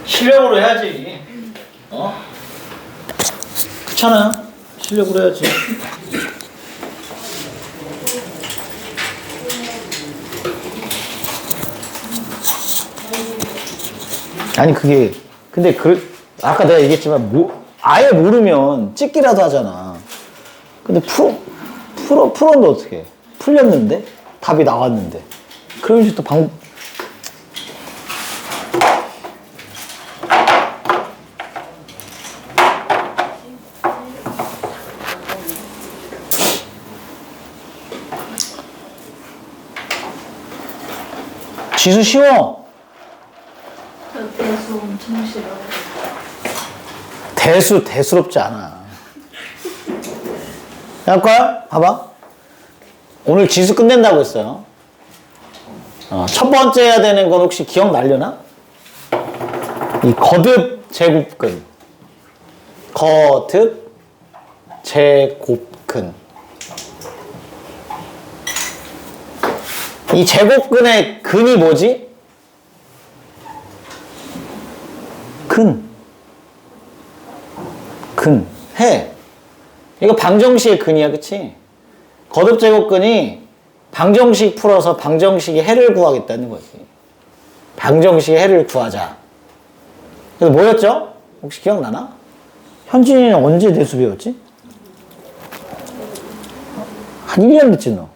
실력으로 해야지. 그렇잖아. 실력으로 해야지. 아니 그게 근데 아까 내가 얘기했지만 아예 모르면 찍기라도 하잖아. 근데 풀었는데 어떻게 해? 풀렸는데 답이 나왔는데 그럼 이제 또 지수 쉬워. 대수 엄청 싫어. 대수롭지 않아. 할까요? 봐봐. 오늘 지수 끝낸다고 했어요. 첫 번째 해야 되는 건 혹시 기억나려나? 이 거듭 제곱근. 거듭 제곱근. 이 제곱근의 근이 뭐지? 해. 이거 방정식의 근이야, 그치? 거듭제곱근이 방정식 풀어서 방정식의 해를 구하겠다는 거지. 방정식의 해를 구하자. 그래서 뭐였죠? 혹시 기억나나? 현진이는 언제 대수 배웠지? 한 1년 됐지, 너?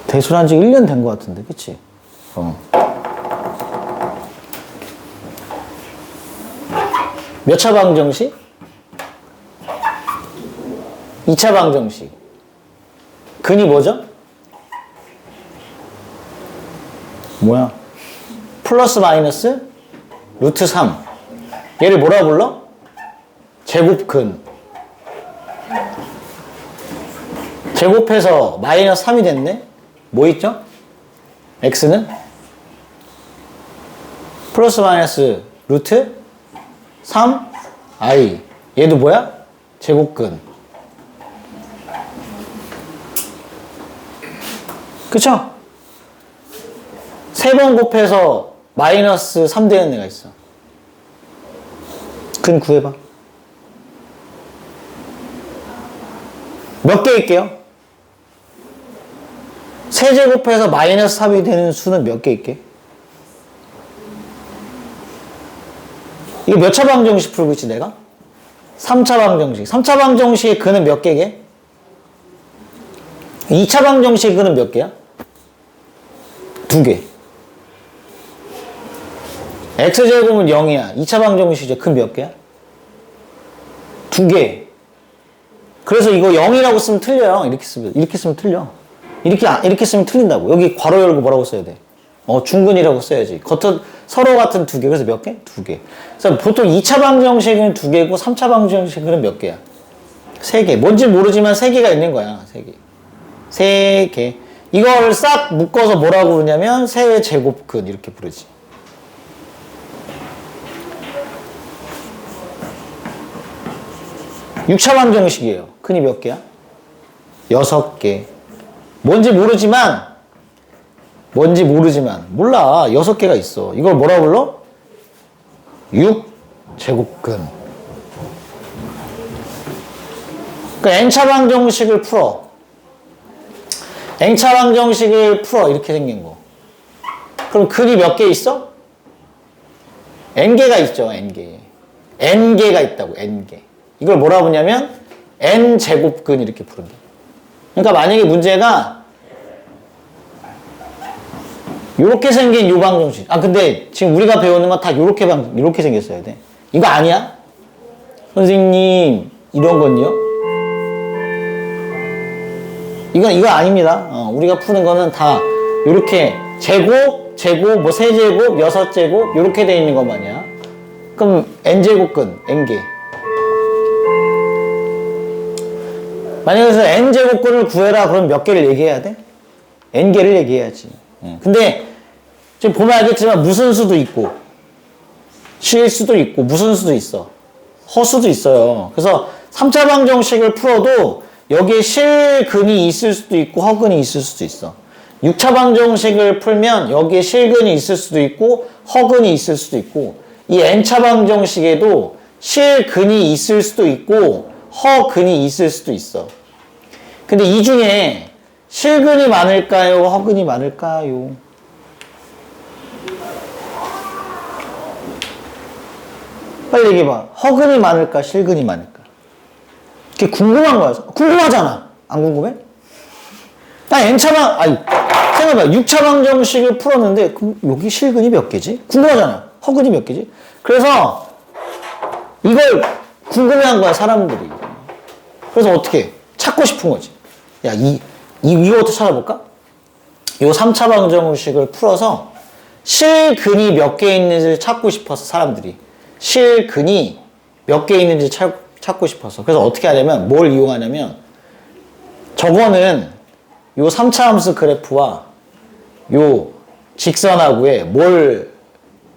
대수를 한 지 1년 된 것 같은데, 그치? 몇 차 방정식? 2차 방정식. 근이 뭐죠? 뭐야? 플러스 마이너스 루트 3. 얘를 뭐라 불러? 제곱근. 제곱해서 마이너스 3이 됐네? 뭐 있죠? x는? 플러스 마이너스 루트 3i. 얘도 뭐야? 제곱근. 그쵸? 3번 곱해서 마이너스 3 되는 애가 있어. 근 구해봐. 몇 개 있게요? 세제곱해서 마이너스 3이 되는 수는 몇 개 있게? 이거 몇 차 방정식 풀고 있지 내가? 3차 방정식. 3차 방정식의 근은 몇 개게? 2차 방정식의 근은 몇 개야? 2개. x제곱은 0이야. 2차 방정식이죠. 근 몇 개야? 2개. 그래서 이거 0이라고 쓰면 틀려요. 이렇게 쓰면 틀려. 이렇게 쓰면 틀린다고. 여기 괄호 열고 뭐라고 써야 돼? 중근이라고 써야지. 서로 같은 2개. 그래서 몇 개? 2개. 그래서 보통 2차 방정식은 2개고 3차 방정식은 몇 개야? 3개. 뭔지 모르지만 3개가 있는 거야. 3개. 3개. 이걸 싹 묶어서 뭐라고 부르냐면 세제곱근 이렇게 부르지. (6차) 방정식이에요. 근이 몇 개야? 6개. 뭔지 모르지만 몰라. 6개가 있어. 이걸 뭐라 불러? 6제곱근. 그러니까 n차 방정식을 풀어. n차 방정식을 풀어. 이렇게 생긴 거. 그럼 근이 몇 개 있어? n개가 있죠. n개. n개가 있다고. n개. 이걸 뭐라 부르냐면 n제곱근 이렇게 부른다. 그러니까 만약에 문제가 요렇게 생긴 요 방정식. 근데 지금 우리가 배우는 건 다 요렇게 생겼어야 돼. 이거 아니야? 선생님, 이런 건요? 이거 아닙니다. 우리가 푸는 거는 다 요렇게 제곱, 뭐 세제곱, 6제곱 요렇게 돼 있는 것만이야. 그럼 n제곱근, n개. 만약에 그래서 n제곱근을 구해라 그럼 몇 개를 얘기해야 돼? n개를 얘기해야지. 근데 지금 보면 알겠지만 무슨 수도 있고 실 수도 있고 무슨 수도 있어. 허수도 있어요. 그래서 3차 방정식을 풀어도 여기에 실근이 있을 수도 있고 허근이 있을 수도 있어. 6차 방정식을 풀면 여기에 실근이 있을 수도 있고 허근이 있을 수도 있고 이 n차 방정식에도 실근이 있을 수도 있고 허근이 있을 수도 있어. 근데 이 중에 실근이 많을까요? 허근이 많을까요? 빨리 얘기해봐. 허근이 많을까? 실근이 많을까? 그게 궁금한 거야. 궁금하잖아. 안 궁금해? 아니, 생각해봐. 6차 방정식을 풀었는데, 그럼 여기 실근이 몇 개지? 궁금하잖아. 허근이 몇 개지? 그래서, 이걸 궁금해한 거야, 사람들이. 그래서 어떻게? 찾고 싶은 거지. 야, 이거부터 찾아볼까? 요 3차 방정식을 풀어서, 실근이 몇 개 있는지를 찾고 싶어서, 사람들이. 실근이 몇 개 있는지 찾고 싶어서. 그래서 어떻게 하냐면, 뭘 이용하냐면, 저거는 요 3차 함수 그래프와 요 직선하고에 뭘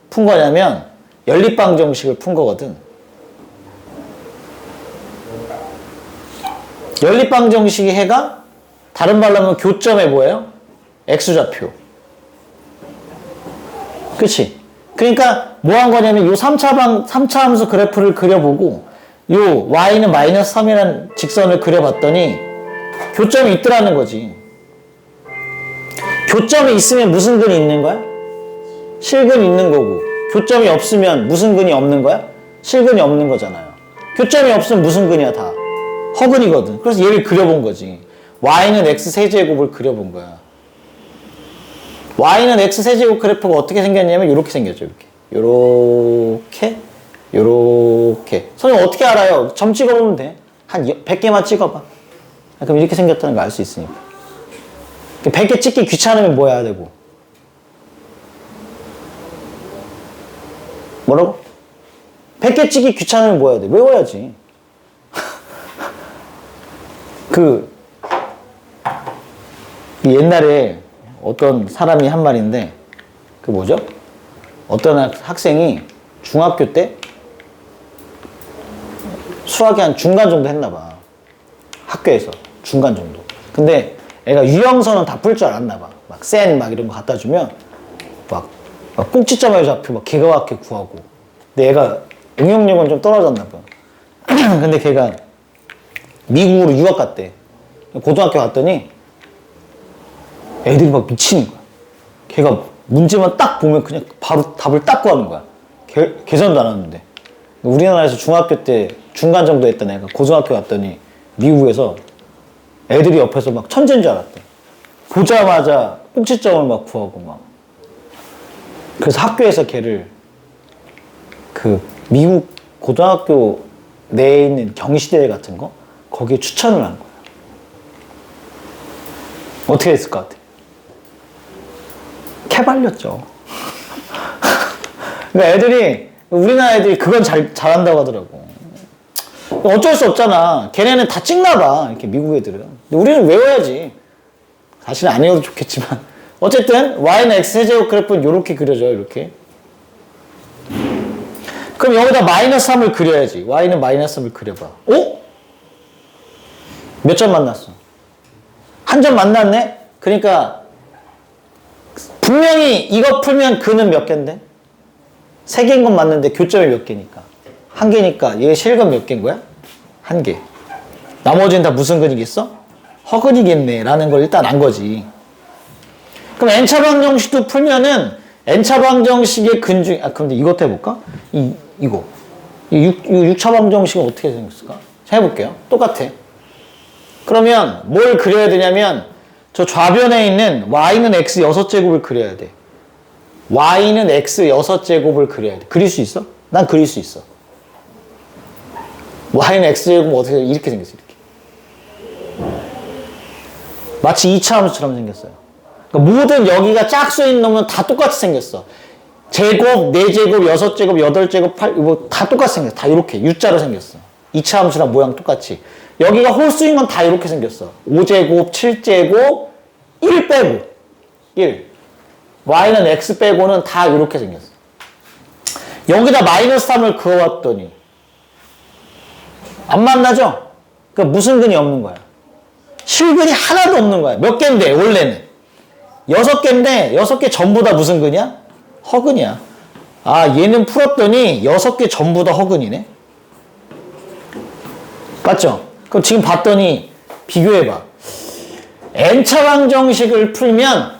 푼 거냐면 연립방정식을 푼 거거든. 연립방정식이 해가 다른 말로 하면 교점에 뭐예요? x좌표. 그치? 그러니까 뭐 한 거냐면 요 3차 함수 그래프를 그려보고 요 y는 마이너스 3이라는 직선을 그려봤더니 교점이 있더라는 거지. 교점이 있으면 무슨 근이 있는 거야? 실근이 있는 거고. 교점이 없으면 무슨 근이 없는 거야? 실근이 없는 거잖아요. 교점이 없으면 무슨 근이야, 다? 허근이거든. 그래서 얘를 그려본 거지. y는 x세제곱을 그려본 거야. y는 x세제곱 그래프가 어떻게 생겼냐면 이렇게 생겼죠, 이렇게. 요렇게. 선생님 어떻게 알아요? 점 찍어보면 돼. 한 100개만 찍어봐. 그럼 이렇게 생겼다는 걸 알 수 있으니까. 100개 찍기 귀찮으면 뭐 해야 되고? 뭐라고? 100개 찍기 귀찮으면 뭐 해야 돼? 외워야지. 옛날에 어떤 사람이 한 말인데, 뭐죠? 어떤 학생이 중학교 때 수학이 한 중간 정도 했나 봐. 학교에서. 중간 정도. 근데 애가 유형선은 다 풀 줄 알았나 봐. 막 센 막 이런 거 갖다 주면 막 꼭지점에 좌표 막 기가 막히게 구하고. 근데 얘가 응용력은 좀 떨어졌나 봐. 근데 걔가 미국으로 유학 갔대. 고등학교 갔더니 애들이 막 미치는 거야. 걔가 문제만 딱 보면 그냥 바로 답을 딱 구하는 거야. 계산도 안 하는데. 우리나라에서 중학교 때 중간 정도 했던 애가 고등학교 갔더니 미국에서 애들이 옆에서 막 천재인 줄 알았대. 보자마자 꼭지점을 막 구하고 막. 그래서 학교에서 걔를 미국 고등학교 내에 있는 경시대회 같은 거 거기에 추천을 한 거야. 어떻게 했을 것 같아? 캐발렸죠. 그러니까 애들이 우리나라 애들이 그건 잘한다고 하더라고. 어쩔 수 없잖아. 걔네는 다 찍나 봐. 이렇게 미국 애들은. 근데 우리는 외워야지. 사실은 안 외워도 좋겠지만. 어쨌든 y는 x 세제곱 그래프는 이렇게 그려져요. 이렇게. 그럼 여기다 마이너스 3을 그려야지. y는 마이너스 3을 그려봐. 오? 몇 점 만났어? 한 점 만났네? 그러니까 분명히 이거 풀면 근은 몇 개인데? 3개인 건 맞는데 교점이 몇 개니까? 1개니까 얘 실근 몇 개인 거야? 1개. 나머지는 다 무슨 근이겠어? 허근이겠네 라는 걸 일단 안 거지. 그럼 n차 방정식도 풀면은 n차 방정식의 근 중에 근데 이것도 해볼까? 이거 6차 방정식은 어떻게 생겼을까? 자, 해볼게요. 똑같아. 그러면 뭘 그려야 되냐면 저 좌변에 있는 y는 x 6제곱을 그려야 돼. y는 x 6제곱을 그려야 돼. 그릴 수 있어? 난 그릴 수 있어. y는 x제곱은 어떻게 이렇게 생겼어. 이렇게. 마치 2차 함수처럼 생겼어요. 그러니까 모든 여기가 짝수 있는 놈은 다 똑같이 생겼어. 제곱, 4제곱, 6제곱, 8제곱, 8, 뭐 다 똑같이 생겼어. 다 이렇게 U자로 생겼어. 2차 함수랑 모양 똑같이. 여기가 홀수인 건 다 이렇게 생겼어. 5제곱, 7제곱, 1 빼고 1. y는 x 빼고는 다 이렇게 생겼어. 여기다 마이너스 3을 그어왔더니 안 만나죠? 그러니까 무슨 근이 없는 거야? 실근이 하나도 없는 거야. 몇 개인데 원래는? 6개인데 6개 전부 다 무슨 근이야? 허근이야. 아, 얘는 풀었더니 6개 전부 다 허근이네. 맞죠? 그럼 지금 봤더니 비교해봐. n차 방정식을 풀면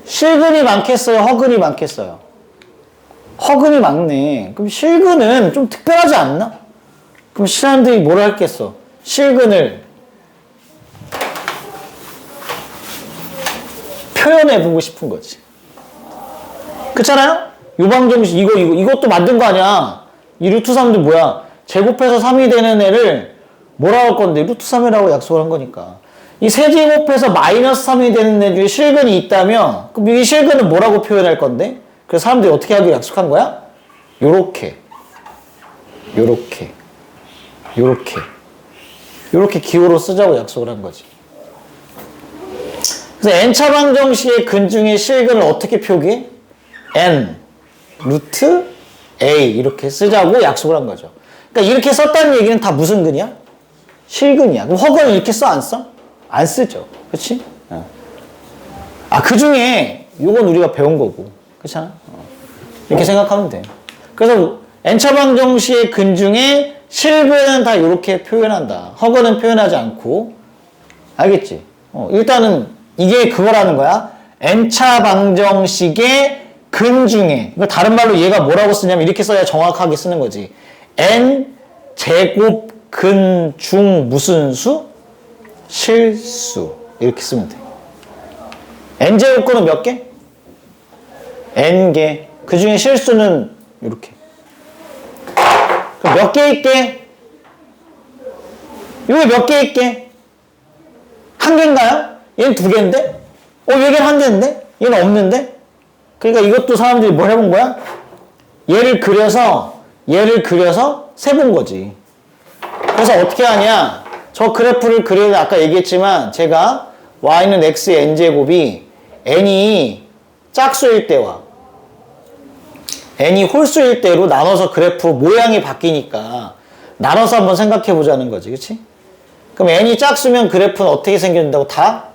실근이 많겠어요? 허근이 많겠어요? 허근이 많네. 그럼 실근은 좀 특별하지 않나? 그럼 사람들이 뭐라 했겠어? 실근을 표현해보고 싶은 거지. 그렇잖아요? 요 방정식 이것도 만든 거 아니야. 이 루트 3도 뭐야? 제곱해서 3이 되는 애를 뭐라고 할 건데? 루트 3이라고 약속을 한 거니까. 이 세제곱해서 마이너스 3이 되는 애 중에 실근이 있다면 그럼 이 실근은 뭐라고 표현할 건데? 그래서 사람들이 어떻게 하기로 약속한 거야? 요렇게 기호로 쓰자고 약속을 한 거지. 그래서 n차 방정식의 근 중에 실근을 어떻게 표기해? n 루트 a 이렇게 쓰자고 약속을 한 거죠. 그러니까 이렇게 썼다는 얘기는 다 무슨 근이야? 실근이야. 그럼 허근은 이렇게 써? 안 써? 안 쓰죠. 그치? 그 중에 요건 우리가 배운 거고. 그렇잖아? 이렇게 생각하면 돼. 그래서 n차 방정식의 근 중에 실근은 다 이렇게 표현한다. 허근은 표현하지 않고. 알겠지? 일단은 이게 그거라는 거야. n차 방정식의 근 중에. 그러니까 다른 말로 얘가 뭐라고 쓰냐면 이렇게 써야 정확하게 쓰는 거지. n 제곱 근 중 무슨 수? 실수. 이렇게 쓰면 돼. n 제곱 근은 몇 개? n개. 그 중에 실수는 이렇게. 그럼 몇 개 있게? 이게 몇 개 있게? 한 개인가요? 얘는 두 개인데? 얘는 한 개인데? 얘는 없는데? 그러니까 이것도 사람들이 뭘 해본 거야? 얘를 그려서 세본 거지. 그래서 어떻게 하냐? 저 그래프를 그리는데 아까 얘기했지만 제가 y는 x의 n제곱이 n이 짝수일 때와 n이 홀수일 때로 나눠서 그래프 모양이 바뀌니까 나눠서 한번 생각해 보자는 거지. 그치? 그럼 n이 짝수면 그래프는 어떻게 생긴다고? 다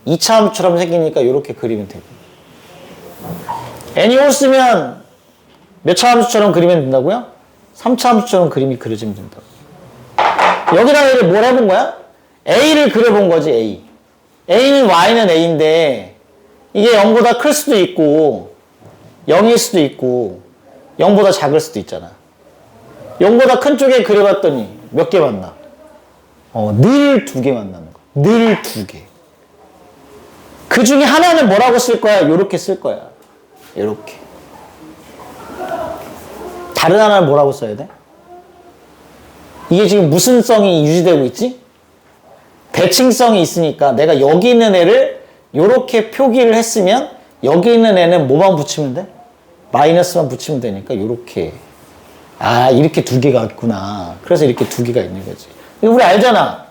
2차 함수처럼 생기니까 이렇게 그리면 되고, n이 홀수면 몇 차 함수처럼 그리면 된다고요? 3차 함수처럼 그림이 그려지면 된다고. 여기다가 얘를 뭘 해본 거야? a를 그려본 거지. a는 y는 a인데 이게 0보다 클 수도 있고 0일 수도 있고 0보다 작을 수도 있잖아. 0보다 큰 쪽에 그려봤더니 몇 개 만나? 늘 2개 만나는 거. 늘 2개. 그 중에 하나는 뭐라고 쓸 거야? 요렇게 쓸 거야. 요렇게. 다른 하나는 뭐라고 써야 돼? 이게 지금 무슨 성이 유지되고 있지? 대칭성이 있으니까 내가 여기 있는 애를 요렇게 표기를 했으면 여기 있는 애는 뭐만 붙이면 돼? 마이너스만 붙이면 되니까 요렇게. 이렇게 2개가 있구나. 그래서 이렇게 2개가 있는 거지. 우리 알잖아.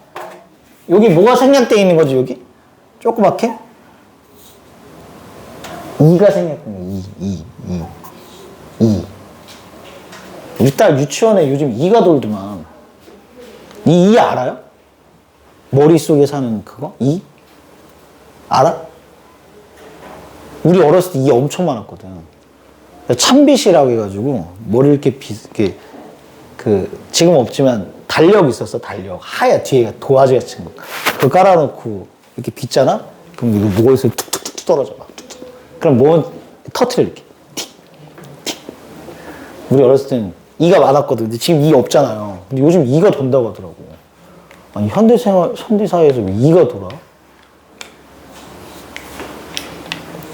여기 뭐가 생략되어 있는 거지, 여기? 조그맣게? 2가 생략되는 거야. 2. 우리 딸 유치원에 요즘 2가 돌더만. 이 2 알아요? 머릿속에 사는 그거? 2? 알아? 우리 어렸을 때 2 엄청 많았거든. 참빗이라고 해가지고 머리 이렇게 지금 없지만 달력 있었어. 달력 하얀 뒤에 도화지 같은 거 그거 깔아놓고 이렇게 빗잖아. 그럼 이거 목에서 툭툭툭 떨어져 막 툭툭. 그럼 뭐 터트려 이렇게 틱틱. 우리 어렸을 때는 2가 많았거든. 근데 지금 2 없잖아요. 근데 요즘 2가 돈다고 하더라고. 아니 현대사회에서 왜 2가 돌아?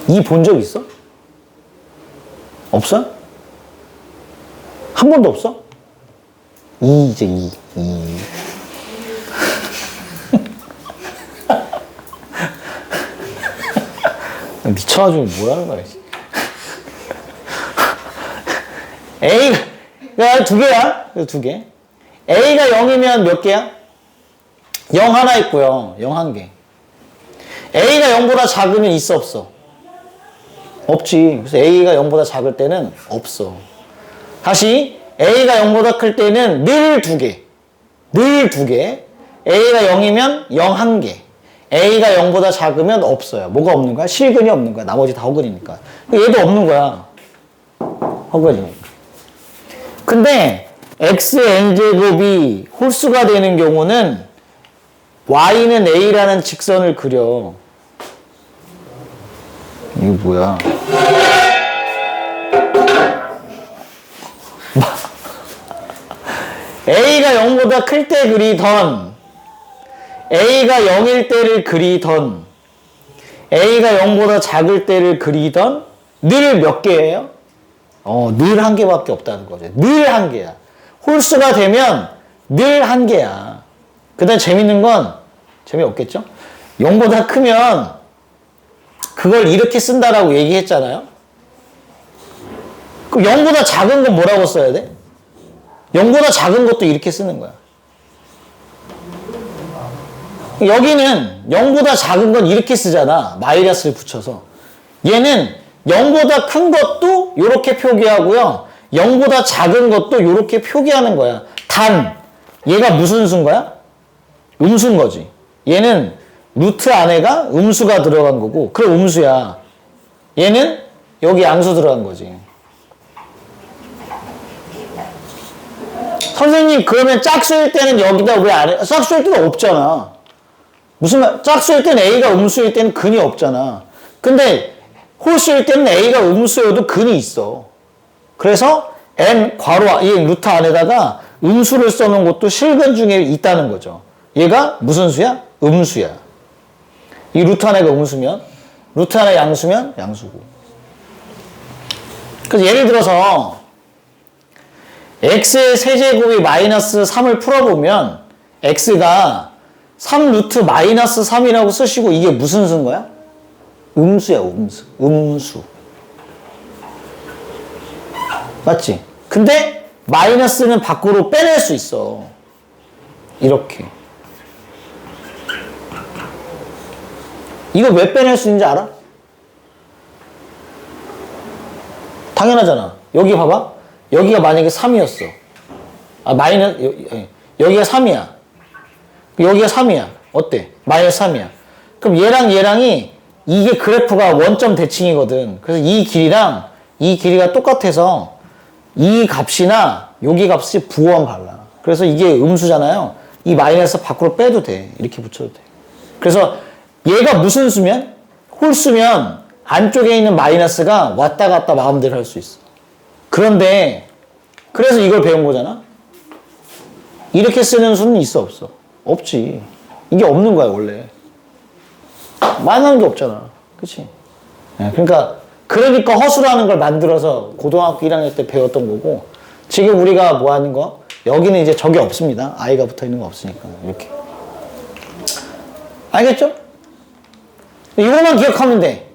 2 본 적 있어? 없어? 한 번도 없어? 2 이제 2. 미쳐가지고 뭐라는 거야. A가 2개야. 2개. A가 0이면 몇 개야? 0 하나 있고요. 0 1개. A가 0보다 작으면 있어 없어? 없지. 그래서 A가 0보다 작을 때는 없어. 다시 A가 0보다 클 때는 늘 2개. 늘 2개. A가 0이면 0 1개. A가 0보다 작으면 없어요. 뭐가 없는 거야? 실근이 없는 거야. 나머지 다 허근이니까. 얘도 없는 거야. 허근이니까. 근데 xn제곱이 홀수가 되는 경우는 y는 a라는 직선을 그려. 이거 뭐야? a가 0보다 클 때 그리던 a가 0일 때를 그리던 a가 0보다 작을 때를 그리던 늘 몇 개예요? 늘 한 개밖에 없다는 거죠. 늘 한 개야. 홀수가 되면 늘 한 개야. 그 다음 재밌는 건 재미없겠죠? 0보다 크면 그걸 이렇게 쓴다라고 얘기했잖아요. 그럼 0보다 작은 건 뭐라고 써야 돼? 0보다 작은 것도 이렇게 쓰는 거야. 여기는 0보다 작은 건 이렇게 쓰잖아. 마이너스를 붙여서. 얘는 0보다 큰 것도 이렇게 표기하고요. 0보다 작은 것도 이렇게 표기하는 거야. 단, 얘가 무슨 수인 거야? 음수인 거지. 얘는 루트 안에가 음수가 들어간 거고, 그럼 음수야. 얘는 여기 양수 들어간 거지. 선생님, 그러면 짝수일 때는 여기다 왜 안 해? 짝수일 때는 없잖아. 무슨 말? 짝수일 때는 A가 음수일 때는 근이 없잖아. 근데 홀수일 때는 A가 음수여도 근이 있어. 그래서 n 괄호 이 루트 안에다가 음수를 써놓은 것도 실근 중에 있다는 거죠. 얘가 무슨 수야? 음수야. 이 루트 하나가 음수면, 루트 하나 양수면 양수고. 그래서 예를 들어서 x의 세제곱이 마이너스 3을 풀어보면 x가 3 루트 마이너스 3이라고 쓰시고 이게 무슨 수인 거야? 음수야, 음수. 음수. 맞지? 근데 마이너스는 밖으로 빼낼 수 있어. 이렇게. 이거 왜 빼낼 수 있는지 알아? 당연하잖아. 여기 봐봐. 여기가 만약에 3이었어. 여기가 3이야. 여기가 3이야. 어때? 마이너스 3이야. 그럼 얘랑 얘랑이 이게 그래프가 원점 대칭이거든. 그래서 이 길이랑 이 길이가 똑같아서 이 값이나 여기 값이 부호만 발라. 그래서 이게 음수잖아요. 이 마이너스 밖으로 빼도 돼. 이렇게 붙여도 돼. 그래서 얘가 무슨 수면? 홀수면 안쪽에 있는 마이너스가 왔다 갔다 마음대로 할 수 있어. 그런데 그래서 이걸 배운 거잖아. 이렇게 쓰는 수는 있어 없어? 없지. 이게 없는 거야 원래. 만나는 게 없잖아. 그치? 그러니까 허수라는 걸 만들어서 고등학교 1학년 때 배웠던 거고, 지금 우리가 뭐 하는 거? 여기는 이제 적이 없습니다. i가 붙어 있는 거 없으니까. 이렇게. 알겠죠? 이거만 기억하면 돼.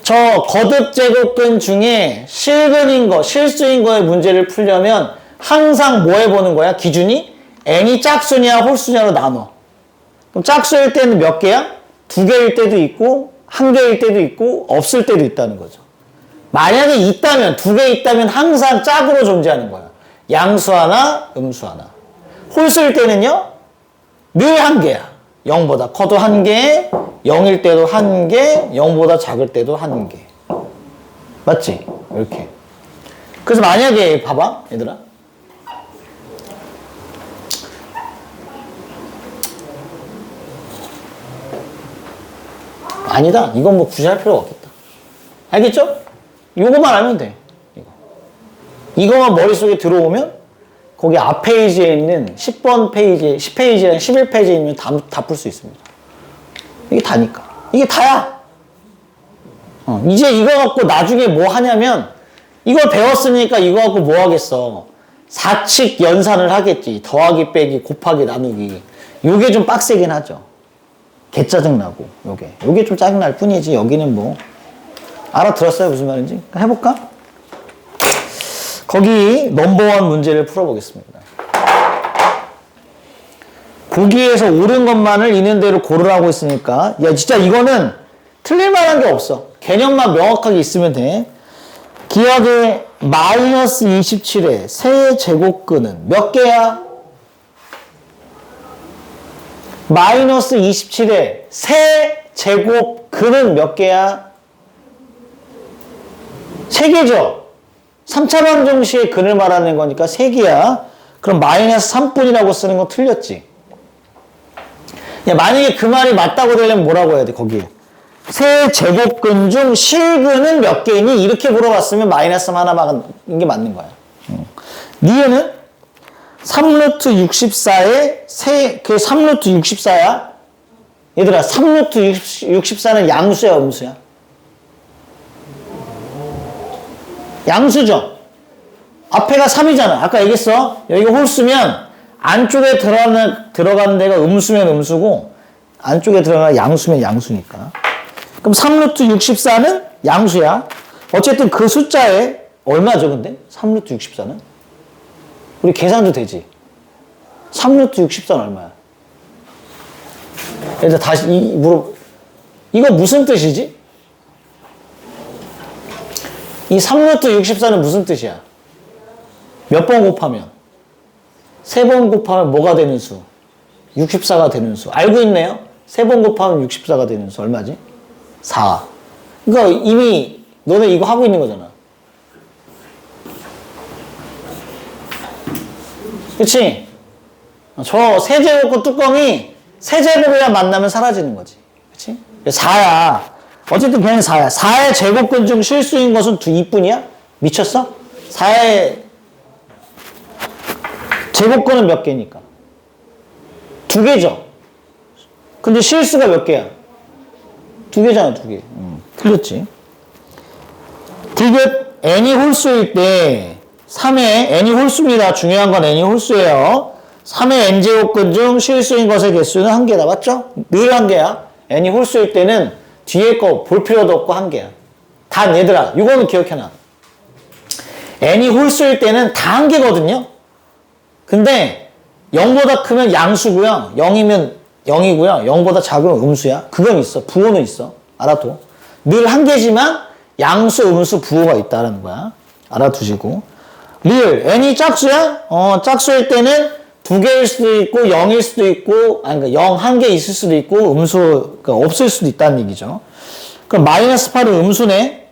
저 거듭 제곱근 중에 실근인 거, 실수인 거의 문제를 풀려면 항상 뭐 해보는 거야? 기준이? n이 짝수냐 홀수냐로 나눠. 그럼 짝수일 때는 몇 개야? 2개일 때도 있고 1개일 때도 있고 없을 때도 있다는 거죠. 만약에 있다면, 2개 있다면 항상 짝으로 존재하는 거야. 양수 하나, 음수 하나. 홀수일 때는요, 늘 1개야. 0보다 커도 1개, 0일 때도 1개, 0보다 작을 때도 1개. 맞지? 이렇게. 그래서 만약에, 봐봐, 얘들아. 아니다. 이건 뭐 굳이 할 필요가 없겠다. 알겠죠? 이거만 알면 돼. 이거만 머릿속에 들어오면 거기 앞 페이지에 있는 10번 페이지, 10페이지랑 11페이지에 있는 다 풀 수 있습니다. 이게 다니까. 이게 다야. 이제 이거 갖고 나중에 뭐 하냐면 이걸 배웠으니까 이거 갖고 뭐 하겠어. 사칙 연산을 하겠지. 더하기, 빼기, 곱하기, 나누기. 요게 좀 빡세긴 하죠. 개 짜증나고 요게 좀 짜증날 뿐이지 여기는 뭐 알아들었어요 무슨 말인지? 해볼까? 거기 넘버원 문제를 풀어보겠습니다. 보기에서 옳은 것만을 있는 대로 고르라고 했으니까 야 진짜 이거는 틀릴 만한 게 없어. 개념만 명확하게 있으면 돼. 기억에 마이너스 27의 세제곱근은 몇 개야? 마이너스 27의 세제곱근은 몇 개야? 3개죠? 3차 방정식의 근을 말하는 거니까 3개야. 그럼 마이너스 3분이라고 쓰는 건 틀렸지. 야, 만약에 그 말이 맞다고 되려면 뭐라고 해야 돼, 거기에? 세제곱근 중 실근은 몇 개니? 이렇게 물어봤으면 마이너스 하나 막은 게 맞는 거야. 니은은 3루트 64의 그 3루트 64야? 얘들아, 3루트 64는 양수야, 음수야? 양수죠? 앞에가 3이잖아. 아까 얘기했어. 여기가 홀수면 안쪽에 들어가는 데가 음수면 음수고 안쪽에 들어가는 양수면 양수니까. 그럼 3루트 64는 양수야. 어쨌든 그 숫자에 얼마죠, 근데? 3루트 64는? 우리 계산도 되지. 3루트 64는 얼마야? 얘들 다시 이거 무슨 뜻이지? 이 3루트 64는 무슨 뜻이야? 몇 번 곱하면? 3번 곱하면 뭐가 되는 수? 64가 되는 수. 알고 있네요? 3번 곱하면 64가 되는 수. 얼마지? 4. 그러니까 이미 너네 이거 하고 있는 거잖아. 그치? 저 세제곱근 뚜껑이 세제곱이랑 만나면 사라지는 거지. 그치? 4야. 어쨌든 걔는 4야. 4의 제곱근 중 실수인 것은 2뿐이야? 미쳤어? 4의 제곱근은 몇 개니까? 2개죠? 근데 실수가 몇 개야? 2개잖아, 2개. 틀렸지? 디귿 n이 홀수일 때 3의 n이 홀수입니다. 중요한 건 n이 홀수예요. 3의 n제곱근 중 실수인 것의 개수는 1개다. 맞죠? 늘 1개야. n이 홀수일 때는 뒤에 거 볼 필요도 없고 1개야. 단 얘들아, 이거는 기억해놔. n이 홀수일 때는 다 1개거든요. 근데 0보다 크면 양수고요. 0이면 0이고요. 0보다 작으면 음수야. 그건 있어. 부호는 있어. 알아둬. 늘 1개지만 양수, 음수, 부호가 있다는 거야. 알아두시고. 리을 n이 짝수야? 짝수일 때는 2개일 수도 있고 0일 수도 있고 그러니까 0, 1개 있을 수도 있고 그러니까 없을 수도 있다는 얘기죠. 그럼 마이너스 8은 음수네.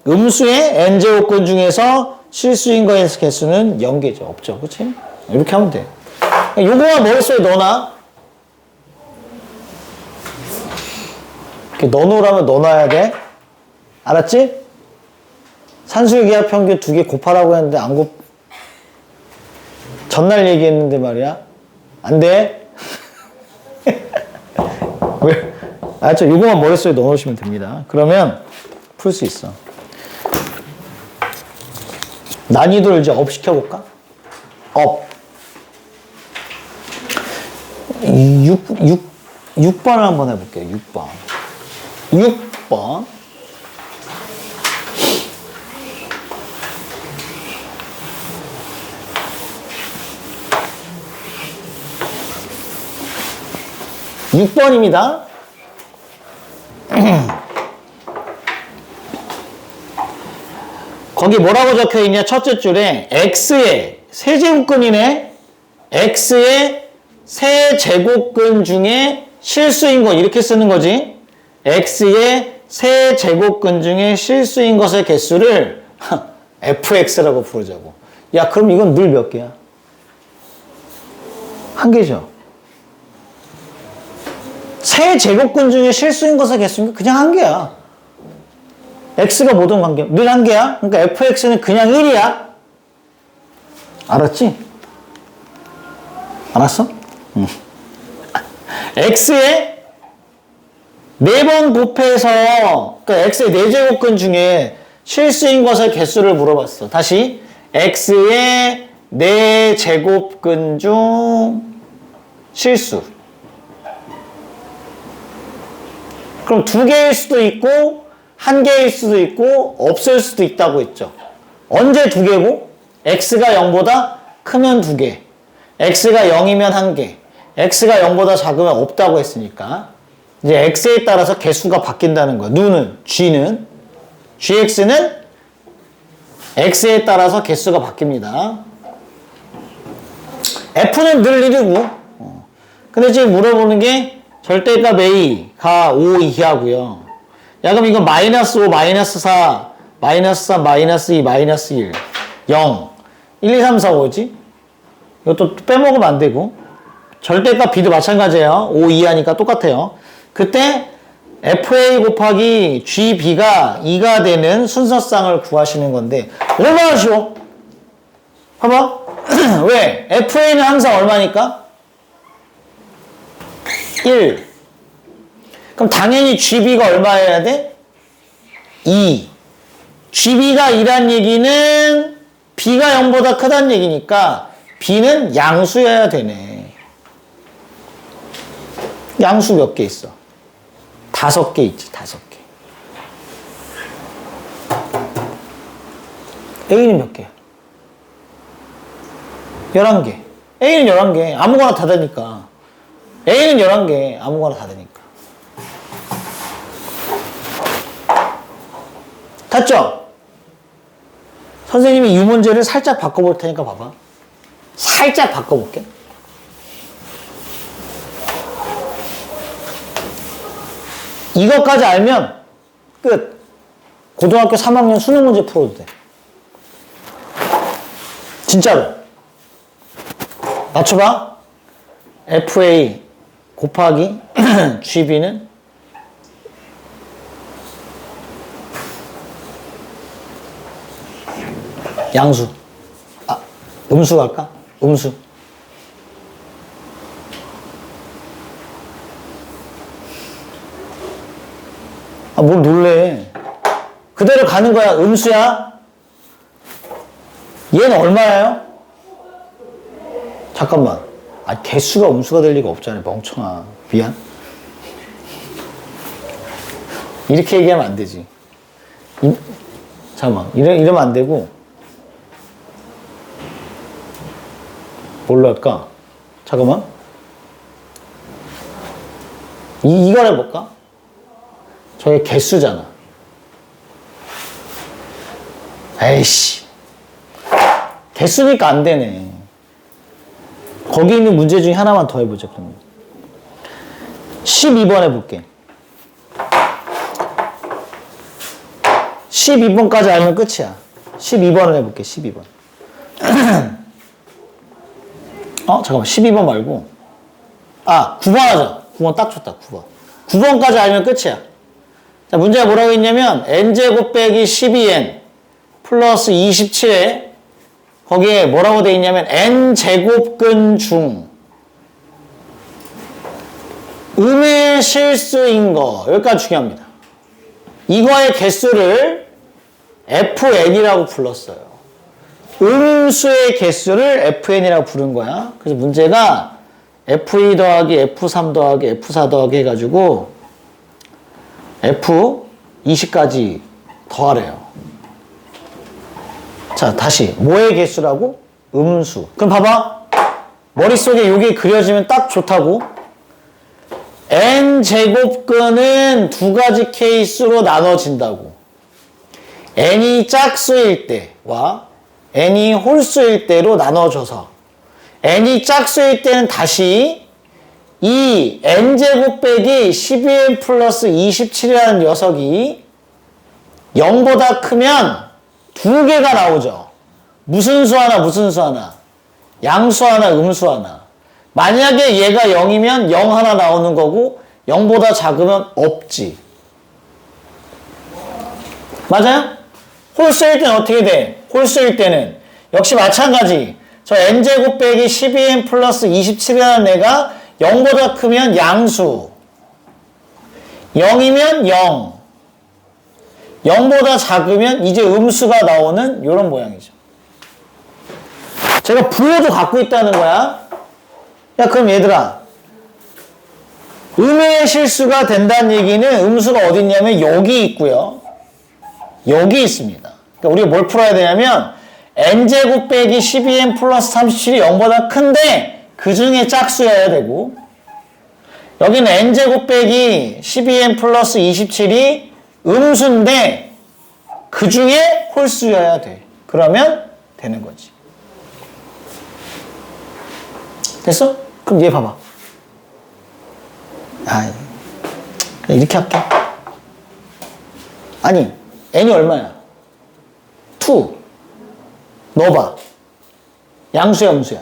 음수의 n제곱근 중에서 실수인 거의 개수는 0개죠. 없죠. 그치? 이렇게 하면 돼. 요거만 머릿속에 넣어놔. 이렇게 넣어놓으라면 넣어놔야 돼. 알았지? 산술기하 평균 2개 곱하라고 했는데 안 전날 얘기했는데 말이야. 안 돼. 왜? 알았죠? 요거만 머릿속에 넣어놓으시면 됩니다. 그러면 풀 수 있어. 난이도를 이제 업 시켜볼까? 업. 6번을 한번 해볼게요. 6번. 6번. (6번입니다) 거기 뭐라고 적혀 있냐? 첫째 줄에 x의 세제곱근이네. x의 세제곱근 중에 실수인 것 이렇게 쓰는 거지. x의 세제곱근 중에 실수인 것의 개수를 fx라고 부르자고. 야, 그럼 이건 늘 몇 개야? 1개죠. 세제곱근 중에 실수인 것의 개수는 그냥 1개야. x가 모든 관계 늘 1개야. 그러니까 fx는 그냥 1이야. 알았지? 알았어? 응. x에 4번 곱해서 그러니까 x의 4제곱근 중에 실수인 것의 개수를 물어봤어. 다시 x의 4제곱근 중 실수. 그럼 2개일 수도 있고 1개일 수도 있고 없을 수도 있다고 했죠. 언제 2개고? x가 0보다 크면 2개, x가 0이면 1개, x가 0보다 작으면 없다고 했으니까 이제 x에 따라서 개수가 바뀐다는 거야. 누는, g는, gx는 x에 따라서 개수가 바뀝니다. f는 늘 1이고 근데 지금 물어보는 게 절대값 A가 5 이하고요. 야, 그럼 이거 마이너스 5, 마이너스 4, 마이너스 3, 마이너스 2, 마이너스 1, 0, 1, 2, 3, 4, 5지? 이것도 빼먹으면 안 되고. 절대값 B도 마찬가지예요. 5 이하니까 똑같아요. 그때 FA 곱하기 GB가 2가 되는 순서쌍을 구하시는 건데 얼마나 쉬워? 봐봐. 왜? FA는 항상 얼마니까? 1. 그럼 당연히 GB가 얼마여야 돼? 2. GB가 2란 얘기는 B가 0보다 크다는 얘기니까 B는 양수여야 되네. 양수 몇 개 있어? 5개 있지, 5개. A는 몇 개야? 11개. A는 11개. 아무거나 다 되니까. A는 11개. 아무거나 다 되니까. 됐죠? 선생님이 이 문제를 살짝 바꿔볼 테니까 봐봐. 살짝 바꿔볼게. 이것까지 알면 끝. 고등학교 3학년 수능 문제 풀어도 돼. 진짜로. 맞춰봐. FA 곱하기 GB는 양수. 아, 음수 갈까? 음수. 아, 뭘 놀래. 그대로 가는 거야. 음수야. 얘는 얼마예요? 잠깐만. 아, 개수가 음수가 될 리가 없잖아. 멍청아. 미안. 이렇게 얘기하면 안 되지. 잠깐만. 이러면 안 되고. 뭘로 할까? 잠깐만. 이걸 해볼까? 저게 개수잖아. 에이씨. 개수니까 안 되네. 거기 있는 문제 중에 하나만 더 해보자, 그러면. 12번 해볼게. 12번까지 알면 끝이야. 12번을 해볼게, 12번. 잠깐만, 12번 말고. 9번 하자. 9번 딱 좋다, 9번. 9번까지 알면 끝이야. 자, 문제가 뭐라고 했냐면, n제곱 빼기 12n 플러스 27에 거기에 뭐라고 돼 있냐면, n제곱근 중 음의 실수인 거. 여기까지 중요합니다. 이거의 개수를 fn이라고 불렀어요. 음수의 개수를 fn이라고 부른 거야. 그래서 문제가 f2 더하기 f3 더하기 f4 더하기 해가지고 f20까지 더하래요. 자, 다시 뭐의 개수라고? 음수. 그럼 봐봐. 머릿속에 이게 그려지면 딱 좋다고. n제곱근은 두 가지 케이스로 나눠진다고. n이 짝수일 때와 n이 홀수일 때로 나눠줘서 n이 짝수일 때는 다시 이 n제곱 빼기 12n 플러스 27이라는 녀석이 0보다 크면 두 개가 나오죠. 무슨 수 하나, 무슨 수 하나. 양수 하나, 음수 하나. 만약에 얘가 0이면 0 하나 나오는 거고 0보다 작으면 없지. 맞아요? 홀수일 때는 어떻게 돼? 홀수일 때는 역시 마찬가지. 저 n제곱 빼기 12n 플러스 27이라는 애가 0보다 크면 양수. 0이면 0. 0보다 작으면 이제 음수가 나오는 이런 모양이죠. 제가 부호도 갖고 있다는 거야. 야, 그럼 얘들아. 음의 실수가 된다는 얘기는 음수가 어디 있냐면 여기 있고요. 여기 있습니다. 그러니까 우리가 뭘 풀어야 되냐면 n제곱 빼기 12n 플러스 37이 0보다 큰데 그 중에 짝수여야 되고 여기는 n제곱 빼기 12n 플러스 27이 음수인데 그 중에 홀수여야 돼. 그러면 되는 거지. 됐어? 그럼 얘 봐봐. 아, 이렇게 할게. 아니, n이 얼마야? 2. 넣어봐. 양수야, 음수야?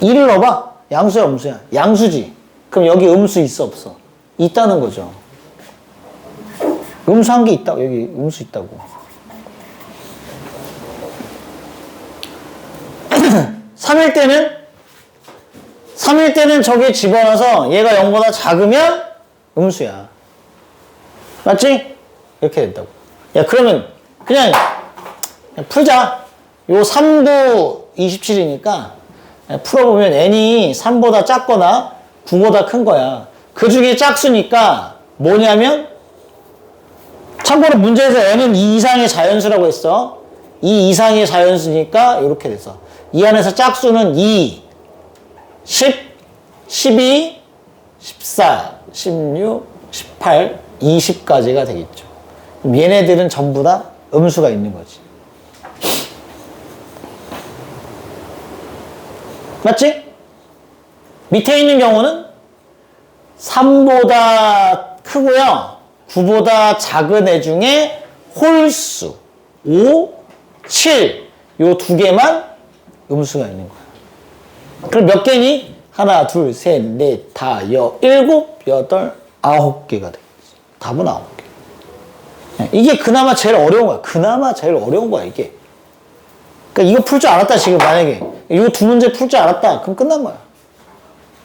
2를 넣어봐. 양수야, 음수야? 양수지. 그럼 여기 음수 있어, 없어? 있다는 거죠. 음수 한 개 있다고. 여기 음수 있다고. 3일 때는 저게 집어넣어서 얘가 0보다 작으면 음수야. 맞지? 이렇게 된다고. 야, 그러면 그냥 풀자. 요 3도 27이니까 풀어보면 n이 3보다 작거나 9보다 큰 거야. 그 중에 짝수니까 뭐냐면, 참고로 문제에서 n은 2 이상의 자연수라고 했어. 2 이상의 자연수니까 이렇게 돼서 이 안에서 짝수는 2, 10, 12, 14, 16, 18, 20까지가 되겠죠. 그럼 얘네들은 전부 다 음수가 있는 거지. 맞지? 밑에 있는 경우는 3보다 크고요. 9보다 작은 애 중에 홀수 5, 7 요 두 개만 음수가 있는 거야. 그럼 몇 개니? 하나, 둘, 셋, 넷, 다, 일곱, 여덟, 9개가 되겠지. 답은 9개. 이게 그나마 제일 어려운 거야. 그나마 제일 어려운 거야, 이게. 그러니까 이거 풀 줄 알았다, 지금 만약에. 이거 두 문제 풀 줄 알았다. 그럼 끝난 거야.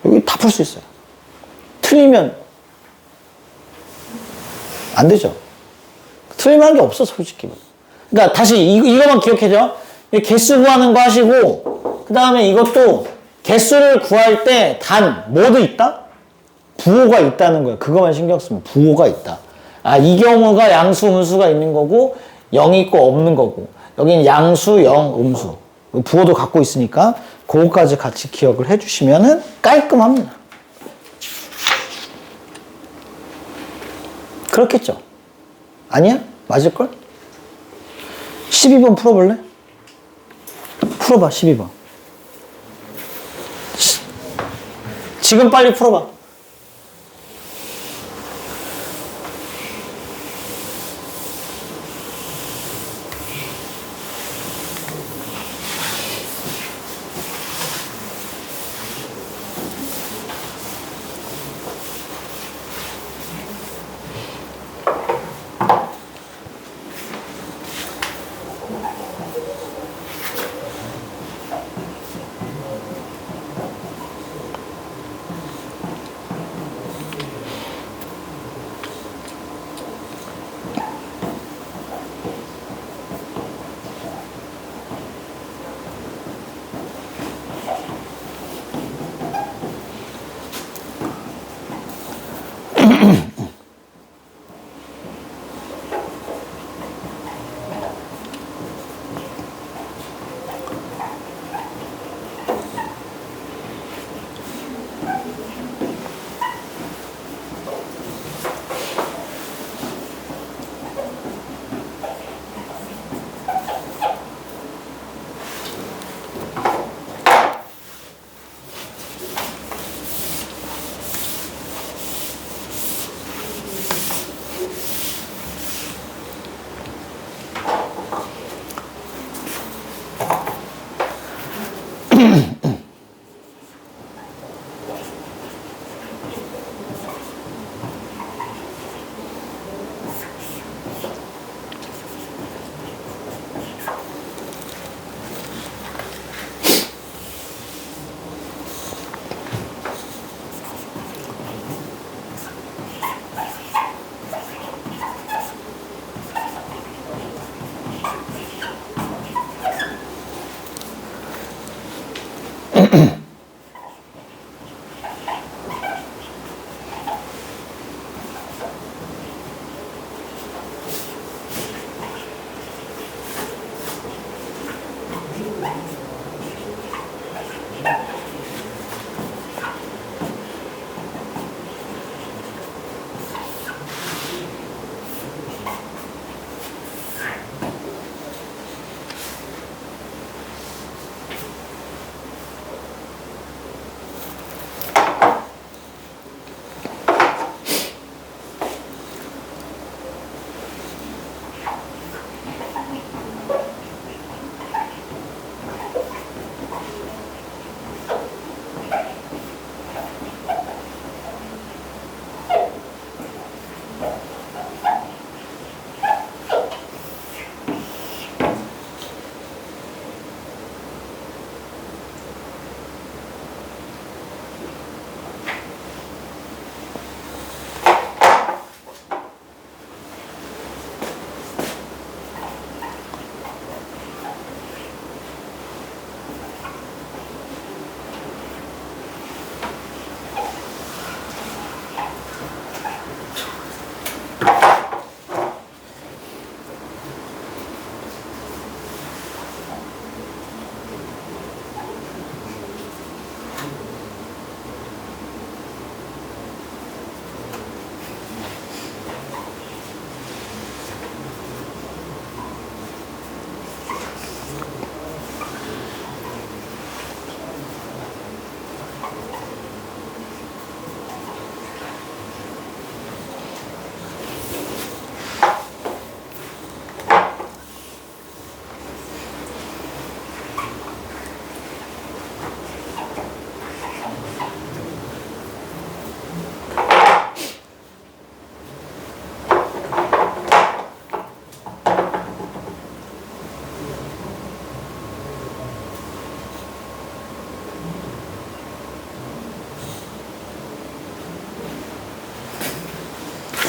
여기 다 풀 수 있어요. 틀리면 안 되죠. 틀릴만한 게 없어, 솔직히. 그러니까 다시 이거만 기억해줘. 개수 구하는 거 하시고, 그 다음에 이것도 개수를 구할 때 뭐도 있다? 부호가 있다는 거야. 그거만 신경 쓰면 부호가 있다. 아, 이 경우가 양수, 음수가 있는 거고 0이 있고 없는 거고, 여기는 양수, 0, 음수. 부호도 갖고 있으니까 그거까지 같이 기억을 해주시면은 깔끔합니다. 그렇겠죠? 아니야? 맞을걸? 12번 풀어볼래? 풀어봐, 12번. 지금 빨리 풀어봐.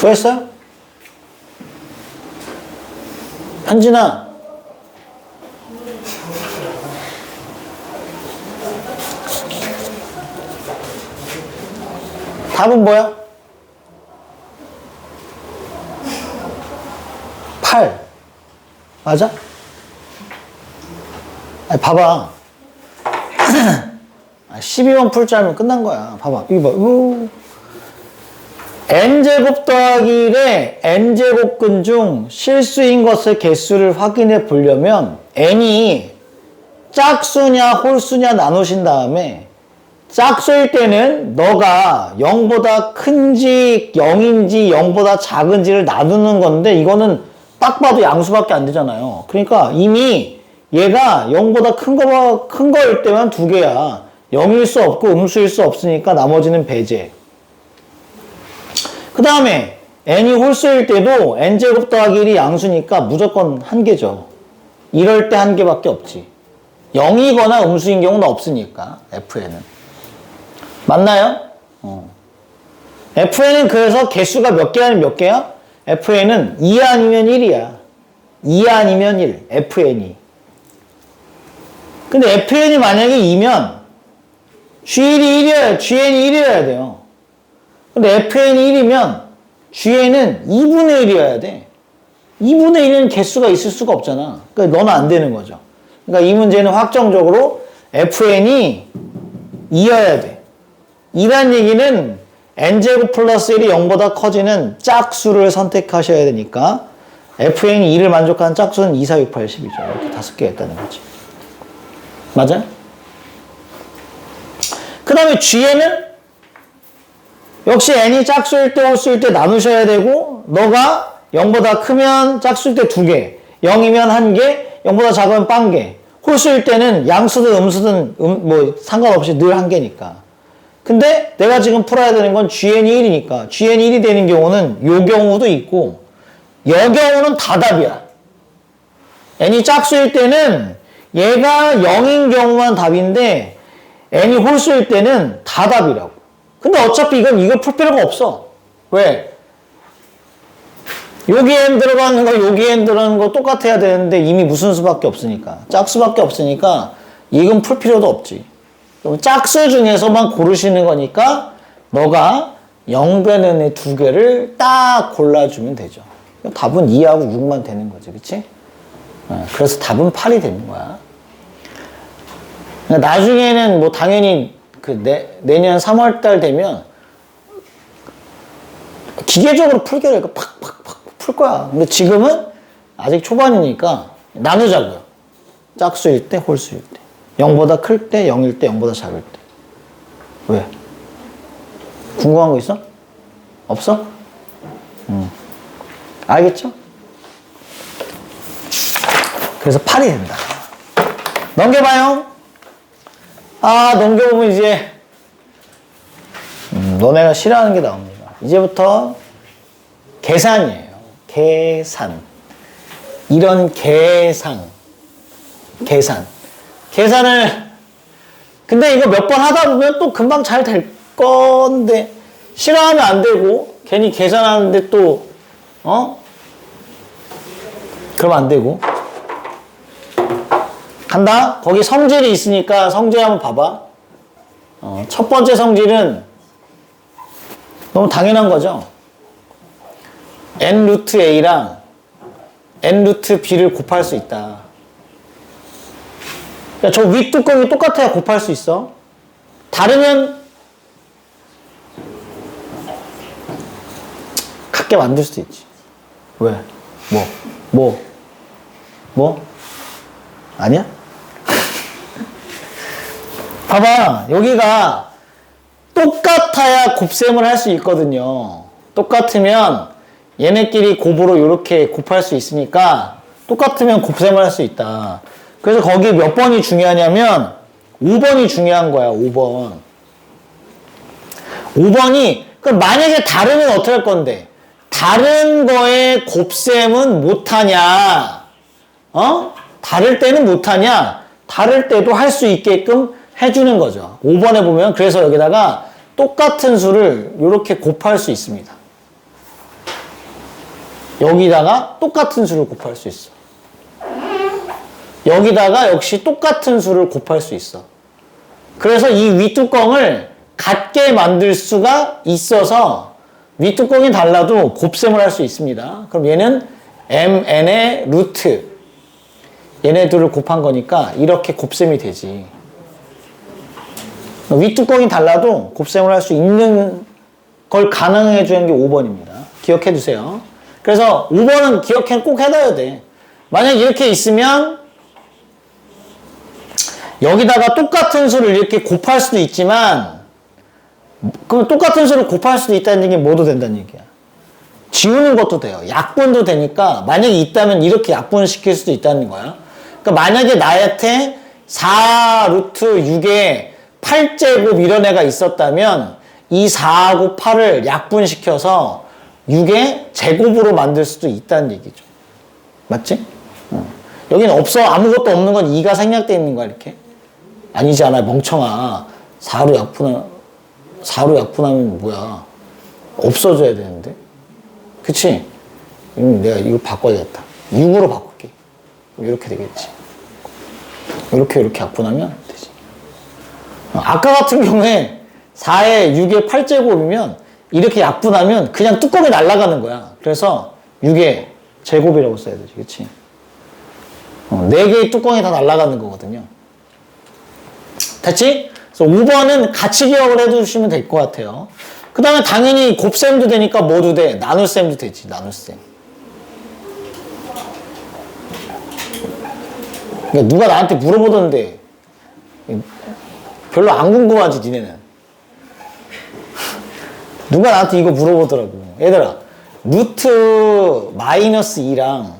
구했어요? 현진아. 답은 뭐야? 8. 맞아? 아니, 봐봐. 12번 풀 줄 알면 끝난 거야. 봐봐. 이거 봐. n제곱 더하기 1의 n제곱근 중 실수인 것의 개수를 확인해 보려면 n이 짝수냐 홀수냐 나누신 다음에 짝수일 때는 너가 0보다 큰지 0인지 0보다 작은지를 나누는 건데 이거는 딱 봐도 양수밖에 안 되잖아요. 그러니까 이미 얘가 0보다 큰 거일 때만 두 개야. 0일 수 없고 음수일 수 없으니까 나머지는 배제. 그 다음에 n이 홀수일 때도 n제곱 더하기 1이 양수니까 무조건 한 개죠. 이럴 때 한 개밖에 없지. 0이거나 음수인 경우는 없으니까 fn은. 맞나요? fn은 그래서 개수가 몇 개라면 몇 개야? fn은 2 아니면 1이야. 2 아니면 1. fn이. 근데 fn이 만약에 2면 g1이 1이어야, gn이 1이어야 돼요. 근데 fn이 1이면 gn은 2분의 1이어야 돼. 2분의 1은 개수가 있을 수가 없잖아. 그러니까 너는 안 되는 거죠. 그러니까 이 문제는 확정적으로 fn이 2여야 돼. 2란 얘기는 n제곱 플러스 1이 0보다 커지는 짝수를 선택하셔야 되니까 fn이 2를 만족하는 짝수는 2, 4, 6, 8, 10이죠. 이렇게 5개 있다는 거지. 맞아요? 그 다음에 gn은 역시 n이 짝수일 때 홀수일 때 나누셔야 되고 너가 0보다 크면 짝수일 때 2개, 0이면 1개, 0보다 작으면 0개. 홀수일 때는 양수든 음수든 뭐 상관없이 늘 1개니까. 근데 내가 지금 풀어야 되는 건 GN이 1이니까 GN이 1이 되는 경우는 요 경우도 있고 여 경우는 다 답이야. n이 짝수일 때는 얘가 0인 경우만 답인데 n이 홀수일 때는 다 답이라고. 근데 어차피 이걸 풀 필요가 없어. 왜? 여기에 n 들어가는 거 여기에 n 들어가는 거 똑같아야 되는데 이미 무슨 수밖에 없으니까 짝수밖에 없으니까 이건 풀 필요도 없지. 그럼 짝수 중에서만 고르시는 거니까 너가 0되는 애 2개를 딱 골라주면 되죠. 답은 2하고 6만 되는 거지. 그치? 그래서 답은 8이 되는 거야. 나중에는 뭐 당연히 내년 3월달 되면 기계적으로 풀게 되니까 팍팍팍 풀 거야. 근데 지금은 아직 초반이니까 나누자고요. 짝수일 때, 홀수일 때. 0보다 클 때, 0일 때, 0보다 작을 때. 왜? 궁금한 거 있어? 없어? 알겠죠? 그래서 8이 된다. 넘겨봐요. 넘겨보면 이제 너네가 싫어하는 게 나옵니다. 이제부터 계산이에요. 계산. 이런 계산을 근데 이거 몇 번 하다 보면 또 금방 잘 될 건데 싫어하면 안 되고 괜히 계산하는데 또 그러면 안 되고 간다. 거기 성질이 있으니까 성질 한번 봐봐. 첫 번째 성질은 너무 당연한 거죠. n 루트 a랑 n 루트 b를 곱할 수 있다. 그러니까 저 윗뚜껑이 똑같아야 곱할 수 있어. 다르면 같게 만들 수도 있지. 왜? 뭐? 아니야? 봐봐. 여기가 똑같아야 곱셈을 할 수 있거든요. 똑같으면 얘네끼리 곱으로 이렇게 곱할 수 있으니까 똑같으면 곱셈을 할 수 있다. 그래서 거기 몇 번이 중요하냐면 5번이 중요한 거야. 5번이 그럼 만약에 다르면 어떻게 할 건데? 다른 거에 곱셈은 못하냐? 다를 때는 못하냐? 다를 때도 할 수 있게끔 해주는 거죠. 5번에 보면 그래서 여기다가 똑같은 수를 이렇게 곱할 수 있습니다. 여기다가 똑같은 수를 곱할 수 있어. 여기다가 역시 똑같은 수를 곱할 수 있어. 그래서 이 윗뚜껑을 같게 만들 수가 있어서 윗뚜껑이 달라도 곱셈을 할 수 있습니다. 그럼 얘는 mn의 루트 얘네들을 곱한 거니까 이렇게 곱셈이 되지. 윗뚜껑이 달라도 곱셈을 할 수 있는 걸 가능해 주는 게 5번입니다. 기억해 두세요. 그래서 5번은 꼭 해둬야 돼. 만약 이렇게 있으면 여기다가 똑같은 수를 이렇게 곱할 수도 있지만 그럼 똑같은 수를 곱할 수도 있다는 얘기는 뭐도 된다는 얘기야. 지우는 것도 돼요. 약분도 되니까 만약에 있다면 이렇게 약분시킬 수도 있다는 거야. 그러니까 만약에 나한테 4 루트 6의 8제곱 이런 애가 있었다면 이 4하고 8을 약분시켜서 6의 제곱으로 만들 수도 있다는 얘기죠. 맞지? 여기는 없어. 아무것도 없는 건 2가 생략되어 있는 거야 이렇게. 아니잖아 멍청아. 4로 약분하면 뭐야. 없어져야 되는데. 그치? 내가 이걸 바꿔야겠다. 6으로 바꿀게. 이렇게 되겠지. 이렇게 약분하면 되지. 아까 같은 경우에 4에 6의 8제곱이면 이렇게 약분하면 그냥 뚜껑이 날아가는 거야. 그래서 6의 제곱이라고 써야 되지. 그치? 4개의 뚜껑이 다 날아가는 거거든요. 됐지? 그래서 5번은 같이 기억을 해두시면 될 것 같아요. 그 다음에 당연히 곱셈도 되니까 뭐도 돼? 나눗셈도 되지. 나눗셈. 그러니까 누가 나한테 물어보던데 별로 안 궁금하지 니네는. 누가 나한테 이거 물어보더라고. 얘들아 루트 마이너스 2랑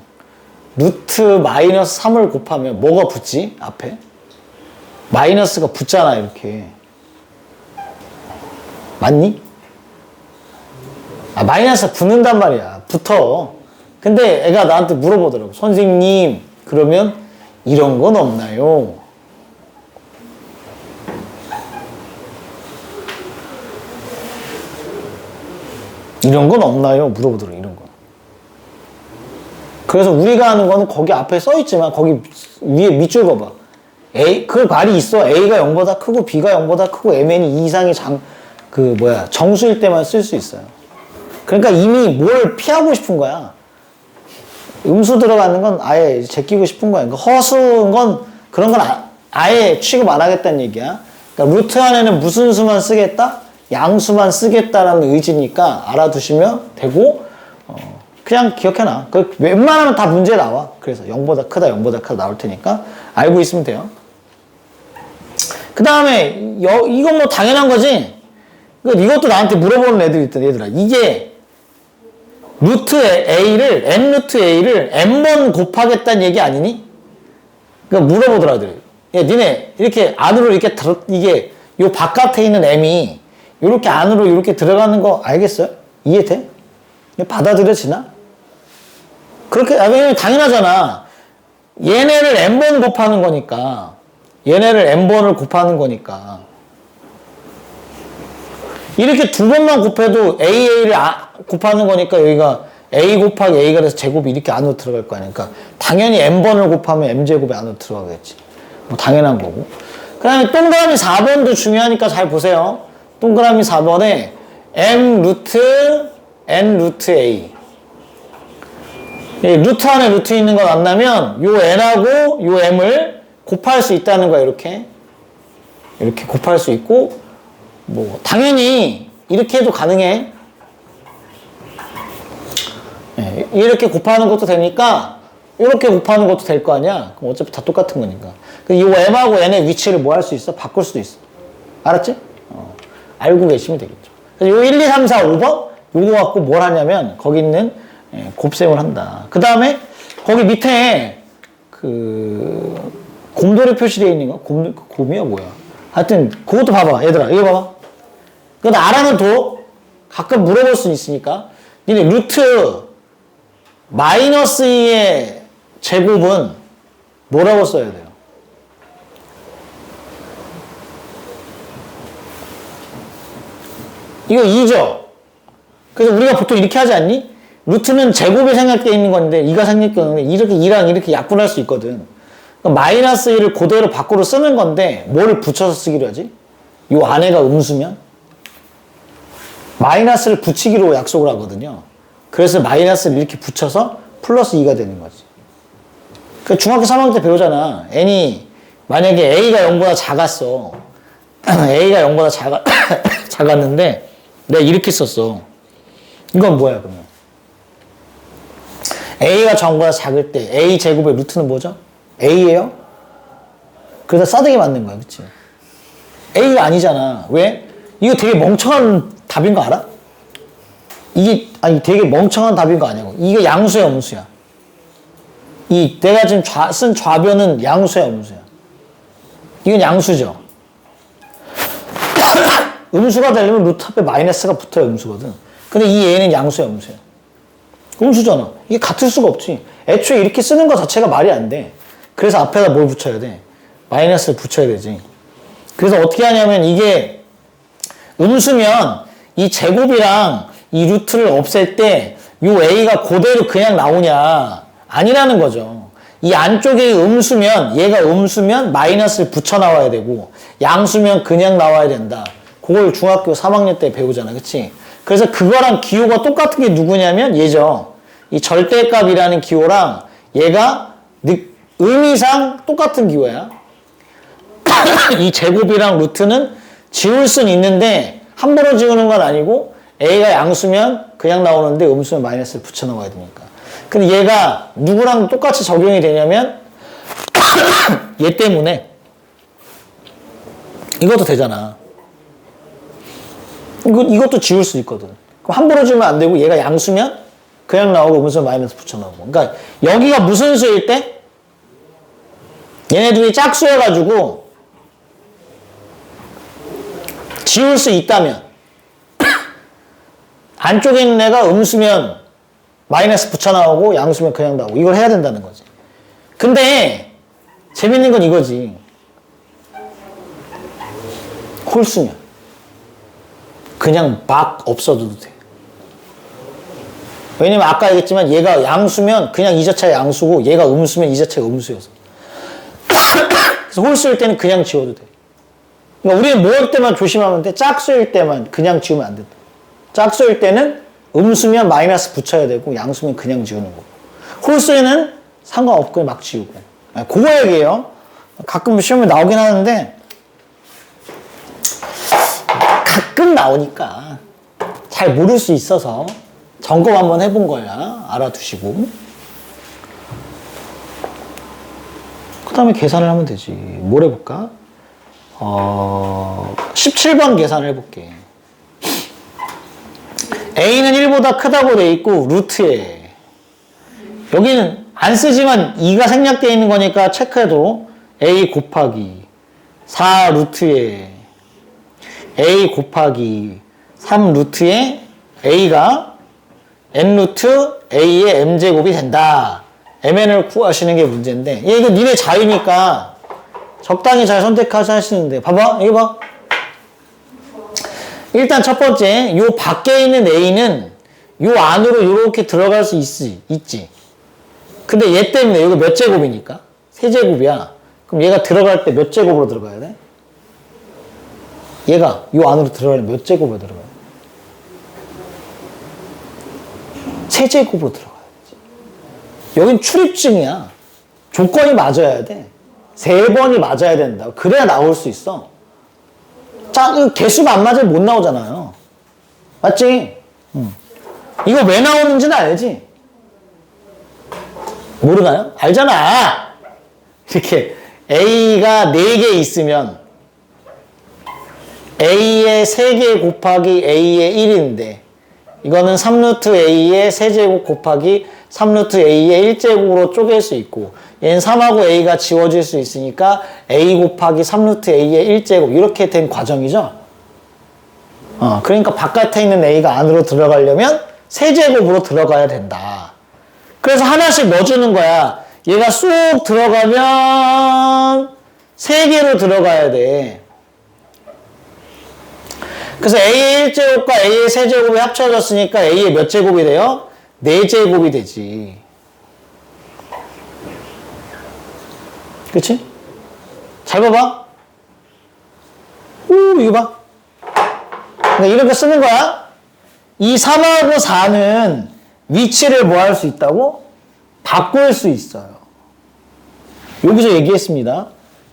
루트 마이너스 3을 곱하면 뭐가 붙지? 앞에? 마이너스가 붙잖아 이렇게. 맞니? 마이너스가 붙는단 말이야. 붙어. 근데 애가 나한테 물어보더라고. 선생님 그러면 이런 건 없나요? 이런 건 없나요? 물어보더라고. 이런 거. 그래서 우리가 하는 거는 거기 앞에 써 있지만 거기 위에 밑줄 봐봐. 그 말이 있어. A가 0보다 크고 B가 0보다 크고 MN이 2 이상이 정수일 때만 쓸 수 있어요. 그러니까 이미 뭘 피하고 싶은 거야. 음수 들어가는 건 아예 제끼고 싶은 거야. 그러니까 허수인 건 그런 건 아예 취급 안 하겠다는 얘기야. 그러니까 루트 안에는 무슨 수만 쓰겠다? 양수만 쓰겠다라는 의지니까 알아두시면 되고 그냥 기억해놔. 웬만하면 다 문제 나와. 그래서 0보다 크다, 0보다 크다 나올 테니까 알고 있으면 돼요. 그 다음에 이건 뭐 당연한 거지. 이것도 나한테 물어보는 애들이 있다. 얘들아 이게 루트 A를 n 루트 A를 n번 곱하겠다는 얘기 아니니? 그러니까 물어보더라고요. 야, 니네 이렇게 안으로 이렇게 이게 요 바깥에 있는 m이 이렇게 안으로 이렇게 들어가는 거 알겠어요? 이해돼? 받아들여지나? 그렇게 왜냐면 당연하잖아. 얘네를 n번 곱하는 거니까. 얘네를 n번을 곱하는 거니까. 이렇게 2번만 곱해도 AA를 곱하는 거니까 여기가 A 곱하기 A가 돼서 제곱이 이렇게 안으로 들어갈 거 아니까 당연히 n번을 곱하면 m제곱이 안으로 들어가겠지. 뭐 당연한 거고. 그 다음에 동그라미 4번도 중요하니까 잘 보세요. 동그라미 4번에 m 루트 n 루트 A. 루트 안에 루트 있는 거 만나면 요 n하고 요 m을 곱할 수 있다는 거야. 이렇게 곱할 수 있고 뭐 당연히 이렇게 해도 가능해. 이렇게 곱하는 것도 되니까 이렇게 곱하는 것도 될 거 아니야. 그럼 어차피 다 똑같은 거니까. 이 m하고 n의 위치를 뭐 할 수 있어? 바꿀 수도 있어. 알았지? 알고 계시면 되겠죠. 그래서 요 1, 2, 3, 4, 5번 요거 갖고 뭘 하냐면 거기 있는 곱셈을 한다. 그 다음에 거기 밑에 곰돌이 표시되어 있는 거 곰이야 뭐야? 하여튼 그것도 봐봐. 얘들아 이거 봐봐. 그거 알아는 둬. 가끔 물어볼 수 있으니까. 니네 루트 마이너스 2의 제곱은 뭐라고 써야 돼요? 이거 2죠? 그래서 우리가 보통 이렇게 하지 않니? 루트는 제곱이 생략되어 있는 건데 2가 생략되어 있는 건데 이렇게 2랑 이렇게 약분할 수 있거든. 그러니까 마이너스 1을 그대로 밖으로 쓰는 건데 뭘 붙여서 쓰기로 하지? 요 안에가 음수면 마이너스를 붙이기로 약속을 하거든요. 그래서 마이너스를 이렇게 붙여서 플러스 2가 되는 거지. 그 중학교 3학년 때 배우잖아. n이 만약에 a가 0보다 작았어. a가 0보다 작았는데 내가 이렇게 썼어. 이건 뭐야 그러면? a가 0보다 작을 때 a 제곱의 루트는 뭐죠? a예요? 그래서 싸대기 맞는 거야. 그치? a가 아니잖아. 왜? 이거 되게 멍청한 답인 거 알아? 이게 아니 되게 멍청한 답인 거 아니고 이게 양수야 음수야? 이 내가 지금 쓴 좌변은 양수야 음수야? 이건 양수죠. 음수가 되려면 루트 앞에 마이너스가 붙어야 음수거든. 근데 이 a는 양수야 음수야? 음수잖아. 이게 같을 수가 없지. 애초에 이렇게 쓰는 거 자체가 말이 안 돼. 그래서 앞에다 뭘 붙여야 돼? 마이너스를 붙여야 되지. 그래서 어떻게 하냐면 이게 음수면 이 제곱이랑 이 루트를 없앨 때 요 a가 그대로 그냥 나오냐? 아니라는 거죠. 이 안쪽에 음수면 얘가 음수면 마이너스를 붙여 나와야 되고 양수면 그냥 나와야 된다. 그걸 중학교 3학년 때 배우잖아. 그치? 그래서 그거랑 기호가 똑같은 게 누구냐면 얘죠. 이 절대값이라는 기호랑 얘가 의미상 똑같은 기호야. 이 제곱이랑 루트는 지울 수는 있는데 함부로 지우는 건 아니고 a가 양수면 그냥 나오는데 음수면 마이너스를 붙여 넣어야 되니까. 근데 얘가 누구랑 똑같이 적용이 되냐면 얘 때문에 이것도 되잖아. 이것도 지울 수 있거든. 그럼 함부로 지우면 안 되고 얘가 양수면 그냥 나오고 음수면 마이너스 붙여 넣고. 그러니까 여기가 무슨 수일 때? 얘네들이 짝수여가지고 지울 수 있다면 안쪽에 있는 애가 음수면 마이너스 붙여 나오고 양수면 그냥 나오고 이걸 해야 된다는 거지. 근데 재밌는 건 이거지. 홀수면 그냥 막 없어져도 돼. 왜냐면 아까 얘기했지만 얘가 양수면 그냥 이 자체가 양수고 얘가 음수면 이 자체가 음수여서. 그래서 홀수일 때는 그냥 지워도 돼. 그러니까 우리는 뭐 할 때만 조심하면 돼? 짝수일 때만 그냥 지우면 안 된다. 짝수일 때는 음수면 마이너스 붙여야 되고 양수면 그냥 지우는 거고. 홀수에는 상관없고 막 지우고. 그거 얘기해요. 가끔 시험에 나오긴 하는데 가끔 나오니까 잘 모를 수 있어서 점검 한번 해본 거야. 알아두시고. 그 다음에 계산을 하면 되지. 뭘 해볼까? 17번 계산을 해볼게. a는 1보다 크다고 돼 있고 루트에 여기는 안 쓰지만 2가 생략되어 있는 거니까 체크해도 a 곱하기 4 루트에 a 곱하기 3 루트에 a가 n 루트 a의 m제곱이 된다. mn을 구하시는 게 문제인데 이거 니네 자유니까 적당히 잘 선택하시는데 봐봐. 이거 봐. 일단 첫 번째 요 밖에 있는 a는 요 안으로 이렇게 들어갈 수 있지. 근데 얘 때문에 여기 몇 제곱이니까? 세제곱이야. 그럼 얘가 들어갈 때 몇 제곱으로 들어가야 돼? 얘가 요 안으로 들어가려면 몇 제곱으로 들어가야 돼? 세제곱으로 들어가야지. 여긴 출입증이야. 조건이 맞아야 돼. 3번이 맞아야 된다. 그래야 나올 수 있어. 자, 개수가 안 맞으면 못 나오잖아요. 맞지? 이거 왜 나오는지는 알지? 모르나요? 알잖아. 이렇게 A가 4개 있으면 A의 3개 곱하기 A의 1인데 이거는 3루트 A의 세제곱 곱하기 3루트 A의 1제곱으로 쪼갤 수 있고 얘는 3하고 A가 지워질 수 있으니까 A 곱하기 3루트 A의 1제곱 이렇게 된 과정이죠. 그러니까 바깥에 있는 A가 안으로 들어가려면 세제곱으로 들어가야 된다. 그래서 하나씩 넣어주는 거야. 얘가 쑥 들어가면 3개로 들어가야 돼. 그래서 A의 1제곱과 A의 세제곱이 합쳐졌으니까 A의 몇 제곱이 돼요? 4제곱이 되지. 그치? 잘 봐봐. 오, 이거 봐. 그러니까 이렇게 쓰는 거야. 이 3하고 4는 위치를 뭐 할 수 있다고? 바꿀 수 있어요. 여기서 얘기했습니다.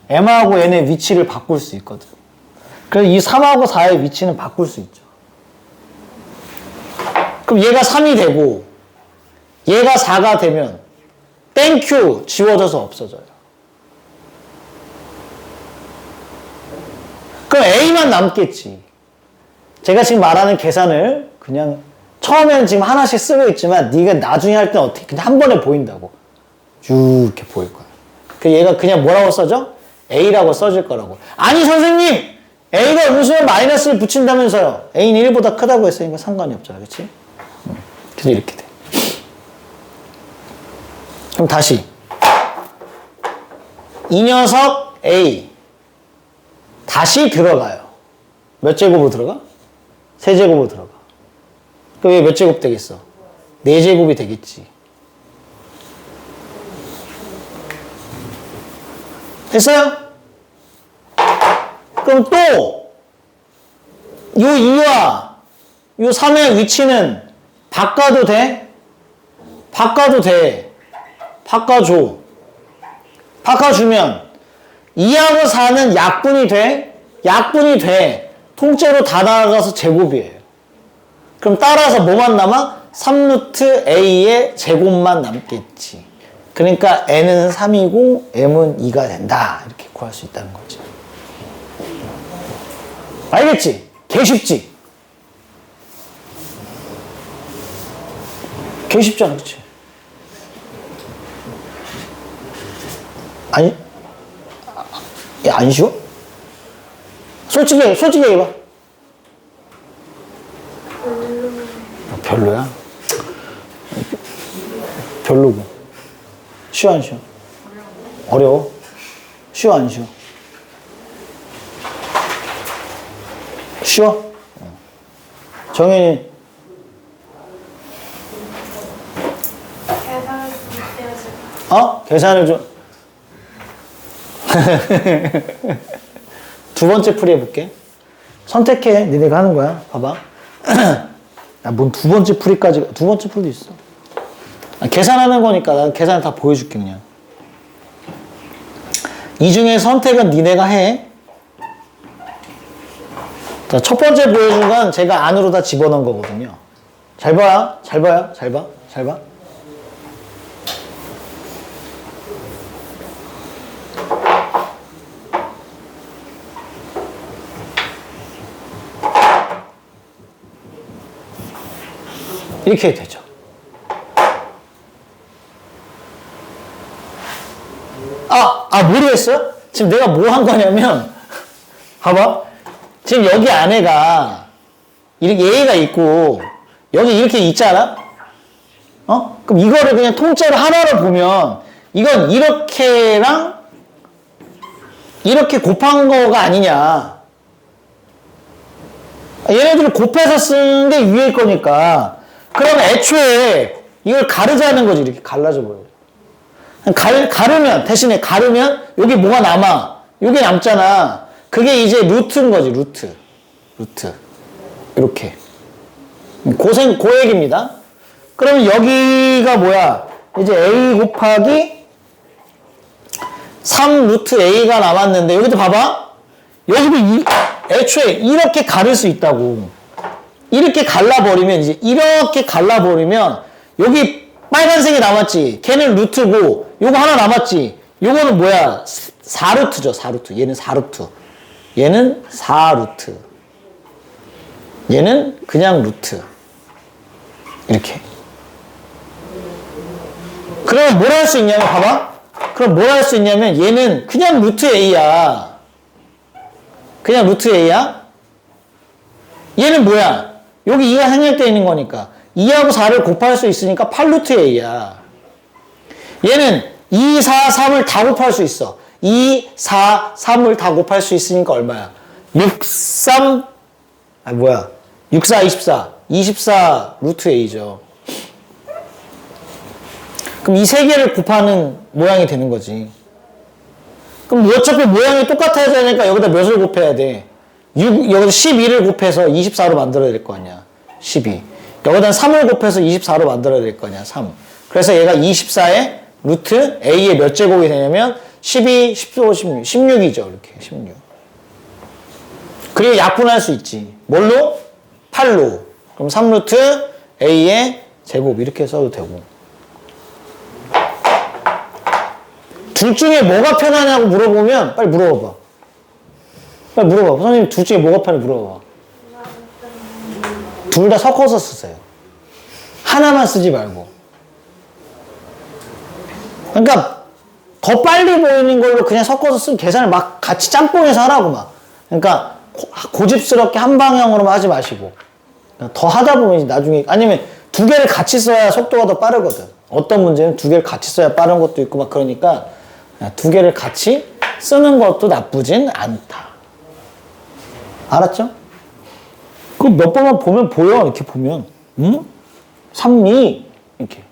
m하고 n의 위치를 바꿀 수 있거든. 그래서 이 3하고 4의 위치는 바꿀 수 있죠. 그럼 얘가 3이 되고 얘가 4가 되면 땡큐 지워져서 없어져요. 그럼 A만 남겠지. 제가 지금 말하는 계산을 그냥 처음에는 지금 하나씩 쓰고 있지만 네가 나중에 할 때는 어떻게 그냥 한 번에 보인다고. 쭉 이렇게 보일 거야. 그 얘가 그냥 뭐라고 써져? A라고 써질 거라고. 아니 선생님! A가 음수면 마이너스를 붙인다면서요. A는 1보다 크다고 했으니까 상관이 없잖아. 그치? 그래서 이렇게 돼. 그럼 다시 이 녀석 A 다시 들어가요. 몇 제곱으로 들어가? 3제곱으로 들어가. 그럼 왜 몇 제곱 되겠어? 4제곱이 되겠지. 됐어요? 그럼 또, 요 2와 요 3의 위치는 바꿔도 돼? 바꿔도 돼. 바꿔줘. 바꿔주면 2하고 4는 약분이 돼? 약분이 돼. 통째로 다 나가서 제곱이에요. 그럼 따라서 뭐만 남아? 3루트 A의 제곱만 남겠지. 그러니까 n은 3이고 m은 2가 된다. 이렇게 구할 수 있다는 거지. 알겠지? 개 쉽지? 개 쉽잖아, 그치? 아니, 야, 안 쉬워? 솔직히 얘기해봐. 별로야? 별로고. 쉬워, 안 쉬워? 어려워? 쉬워, 안 쉬워? 쉬워? 정현이. 계산을 좀 해야 제가. 어? 계산을 좀. 두 번째 풀이 해볼게. 선택해. 니네가 하는 거야. 봐봐. 야, 뭔 두 번째 풀이까지, 두 번째 풀도 있어. 계산하는 거니까 난 계산을 다 보여줄게, 그냥. 이 중에 선택은 니네가 해. 자, 첫 번째 보여준 건 제가 안으로 다 집어넣은 거거든요. 잘 봐요. 잘 봐요. 잘 봐. 잘 봐. 이렇게 되죠. 모르겠어요? 지금 내가 뭐 한 거냐면, 봐봐. 지금 여기 안에가, 이렇게 얘가 있고, 여기 이렇게 있잖아? 그럼 이거를 그냥 통째로 하나로 보면, 이건 이렇게랑, 이렇게 곱한 거가 아니냐. 얘네들을 곱해서 쓰는 게 위에 거니까, 그럼 애초에 이걸 가르자는 거지. 이렇게 갈라져 버려. 가르면, 대신에 가르면 여기 뭐가 남아. 여기 남잖아. 그게 이제 루트인 거지. 루트. 이렇게. 고 얘기입니다. 그러면 여기가 뭐야? 이제 A 곱하기 3 루트 A가 남았는데 여기도 봐봐. 여기도 애초에 이렇게 가를 수 있다고. 이렇게 갈라버리면 이제 이렇게 갈라버리면 여기 빨간색이 남았지. 걔는 루트고 요거 하나 남았지. 요거는 뭐야? 4루트죠. 4루트. 얘는 4루트. 얘는 4루트. 얘는 그냥 루트. 이렇게. 그러면 뭘 할 수 있냐면 봐봐. 그럼 뭘 할 수 있냐면 얘는 그냥 루트 A야. 그냥 루트 A야. 얘는 뭐야? 여기 2가 생략되어 있는 거니까 2하고 4를 곱할 수 있으니까 8루트 A야. 얘는 2, 4, 3을 다 곱할 수 있어. 2, 4, 3을 다 곱할 수 있으니까 얼마야? 6, 3, 6, 4, 24. 24 루트 A죠. 그럼 이 세 개를 곱하는 모양이 되는 거지. 그럼 어차피 모양이 똑같아야 되니까 여기다 몇을 곱해야 돼? 여기다 12를 곱해서 24로 만들어야 될 거 아니야. 12. 여기다 3을 곱해서 24로 만들어야 될 거 아니야. 3. 그래서 얘가 24의 루트 A의 몇 제곱이 되냐면 12, 15, 16. 16이죠. 이렇게. 16. 그리고 약분할 수 있지. 뭘로? 8로. 그럼 3루트 A의 제곱 이렇게 써도 되고. 둘 중에 뭐가 편하냐고 물어보면 빨리 물어봐봐. 빨리 물어봐. 선생님 둘 중에 뭐가 편해 물어봐봐. 둘 다 섞어서 쓰세요. 하나만 쓰지 말고. 그러니까 더 빨리 보이는 걸로 그냥 섞어서 쓰면 계산을 막 같이 짬뽕해서 하라고 막. 그러니까 고집스럽게 한 방향으로만 하지 마시고. 더 하다 보면 나중에 아니면 두 개를 같이 써야 속도가 더 빠르거든. 어떤 문제는 두 개를 같이 써야 빠른 것도 있고 막 그러니까 두 개를 같이 쓰는 것도 나쁘진 않다. 알았죠? 그 몇 번만 보면 보여. 이렇게 보면. 응? 3, 2 이렇게.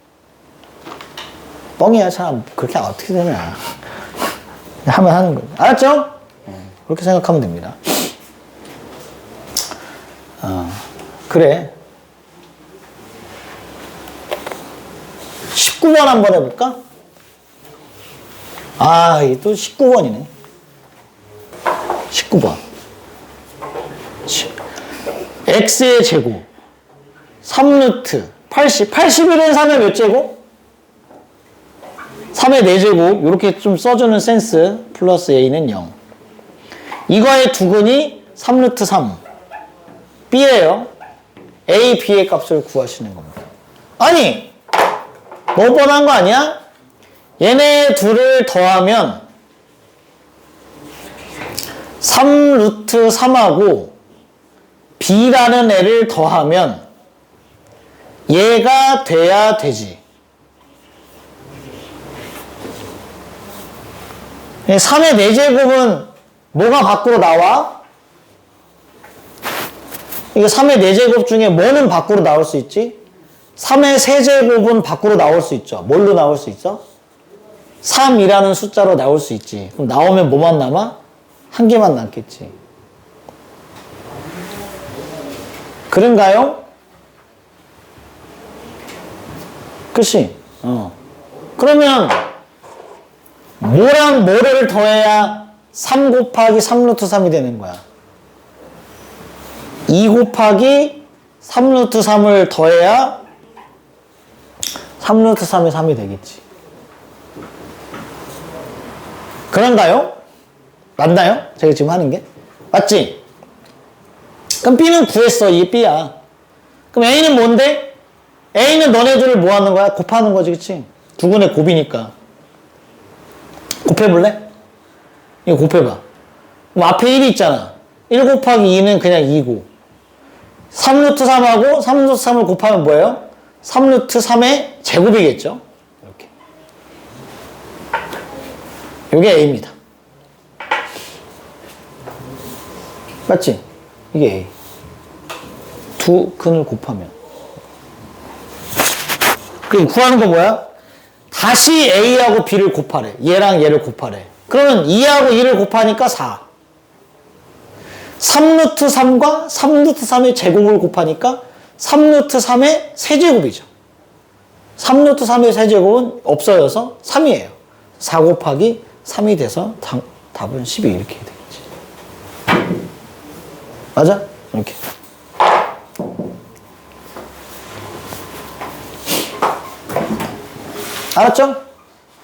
뻥이야. 참 그렇게 어떻게 되냐. 하면 하는 거예요. 알았죠? 그렇게 생각하면 됩니다. 그래. 19번 한번 해볼까? 아, 이게 또 19번이네. 19번. x의 제곱. 3루트. 80. 81은 3의 몇 제곱? 3의 4제곱. 이렇게 좀 써주는 센스. 플러스 a는 0. 이거의 두근이 3루트 3. b예요. a, b의 값을 구하시는 겁니다. 아니! 너무 뻔한 거 아니야? 얘네 둘을 더하면 3루트 3하고 b라는 애를 더하면 얘가 돼야 되지. 3의 4제곱은 뭐가 밖으로 나와? 이게 3의 4제곱 중에 뭐는 밖으로 나올 수 있지? 3의 세제곱은 밖으로 나올 수 있죠. 뭘로 나올 수 있어? 3이라는 숫자로 나올 수 있지. 그럼 나오면 뭐만 남아? 한 개만 남겠지. 그런가요? 그치? 그러면 뭐랑 뭐를 더해야 3 곱하기 3루트 3이 되는 거야? 2 곱하기 3루트 3을 더해야 3루트 3의 3이 되겠지. 그런가요? 맞나요? 제가 지금 하는 게? 맞지? 그럼 B는 구했어. 이게 B야. 그럼 A는 뭔데? A는 너네들을 뭐 하는 거야? 곱하는 거지, 그치? 두근의 곱이니까. 곱해볼래? 이거 곱해봐. 그럼 앞에 1이 있잖아. 1 곱하기 2는 그냥 2고. 3루트 3하고 3루트 3을 곱하면 뭐예요? 3루트 3의 제곱이겠죠? 이렇게. 이게 A입니다. 맞지? 이게 A. 두 근을 곱하면. 그럼 구하는 거 뭐야? 다시 A하고 B를 곱하래. 얘랑 얘를 곱하래. 그러면 2하고 2를 곱하니까 4. 3루트 3과 3루트 3의 제곱을 곱하니까 3루트 3의 세제곱이죠. 3루트 3의 세제곱은 없어져서 3이에요. 4 곱하기 3이 돼서 답은 12 이렇게 되겠지. 맞아? 이렇게. 알았죠?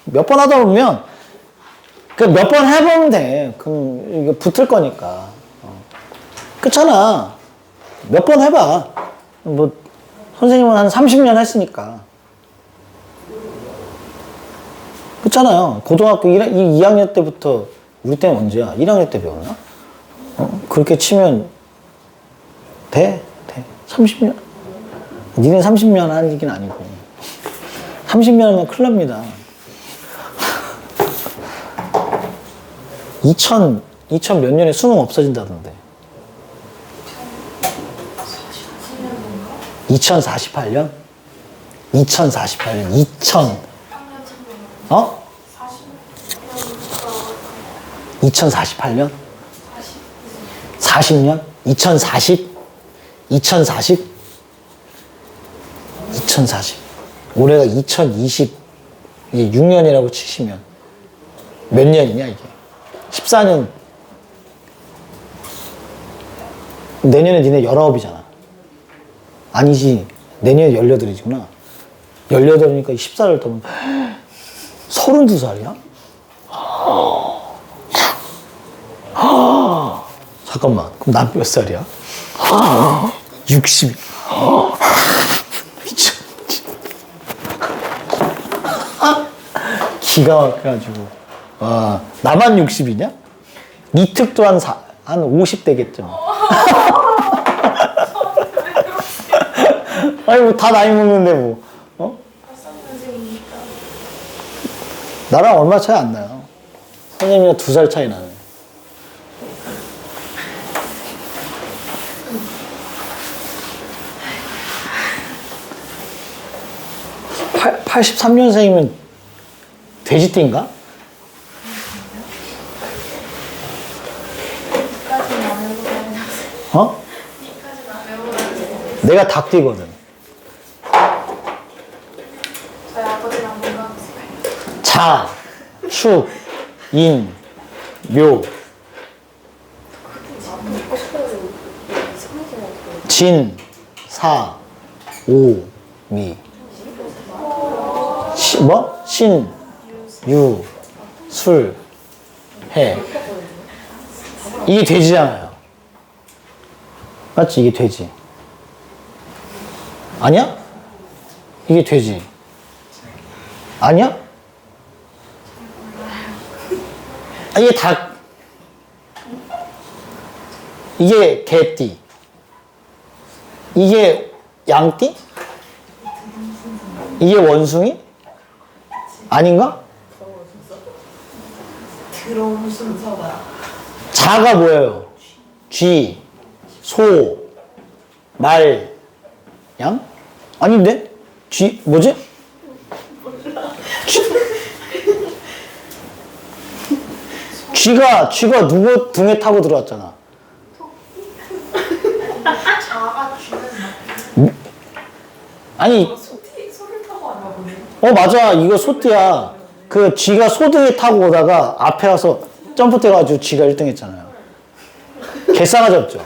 몇 번 하다 보면 몇 번 해보면 돼. 그럼 이거 붙을 거니까. 그렇잖아. 몇 번 해봐. 뭐 선생님은 한 30년 했으니까. 그렇잖아요. 고등학교 2학년 때부터 우리 때는 언제야? 1학년 때 배웠나? 그렇게 치면 돼? 30년? 니네 30년 한 얘기는 아니고 30년 하면 큰일 납니다. 2000 몇 년에 수능 없어진다던데. 2048년? 2048년. 어? 40년부터 2048년? 40. 40년? 2040? 2040? 2040. 올해가 2020, 이게 6년이라고 치시면 몇 년이냐, 이게? 14년. 내년에 니네 19이잖아. 아니지. 내년에 18이구나. 18이니까 14를 더면 32살이야? 잠깐만. 그럼 난 몇 살이야? 60. 미쳐. 기가 막혀가지고. 와, 나만 60이냐? 이특도 한 50 되겠죠. 아니, 뭐 다 나이 먹는데 뭐. 어? 83년생이니까. 나랑 얼마 차이 안 나요. 선생님이랑 2살 차이 나네. 83년생이면 돼지띠인가? 이까지는 안 해보고 다녔어요. 어? 이까지는 안 해보고 다녔어요. 내가 닭띠거든. 저희 아버지랑 건강했어요. 자, 축, 인, 묘, 진, 사, 오, 미. 뭐? 신, 유, 술, 해. 이게 돼지잖아요. 맞지? 이게 돼지. 아니야? 이게 돼지. 아니야? 아, 이게 닭. 이게 개띠. 이게 양띠? 이게 원숭이? 아닌가? 들어오는 순서가. 자가 뭐예요? 쥐, 소, 말, 양? 아닌데? 쥐, 뭐지? 쥐가 누구 등에 타고 들어왔잖아. 자가 쥐는 아니, 소를 타고 왔나 보네. 맞아. 이거 소띠야. 그 쥐가 소등에 타고 오다가 앞에 와서 점프 뛰어가지고 쥐가 1등 했잖아요. 개싸가지 없죠?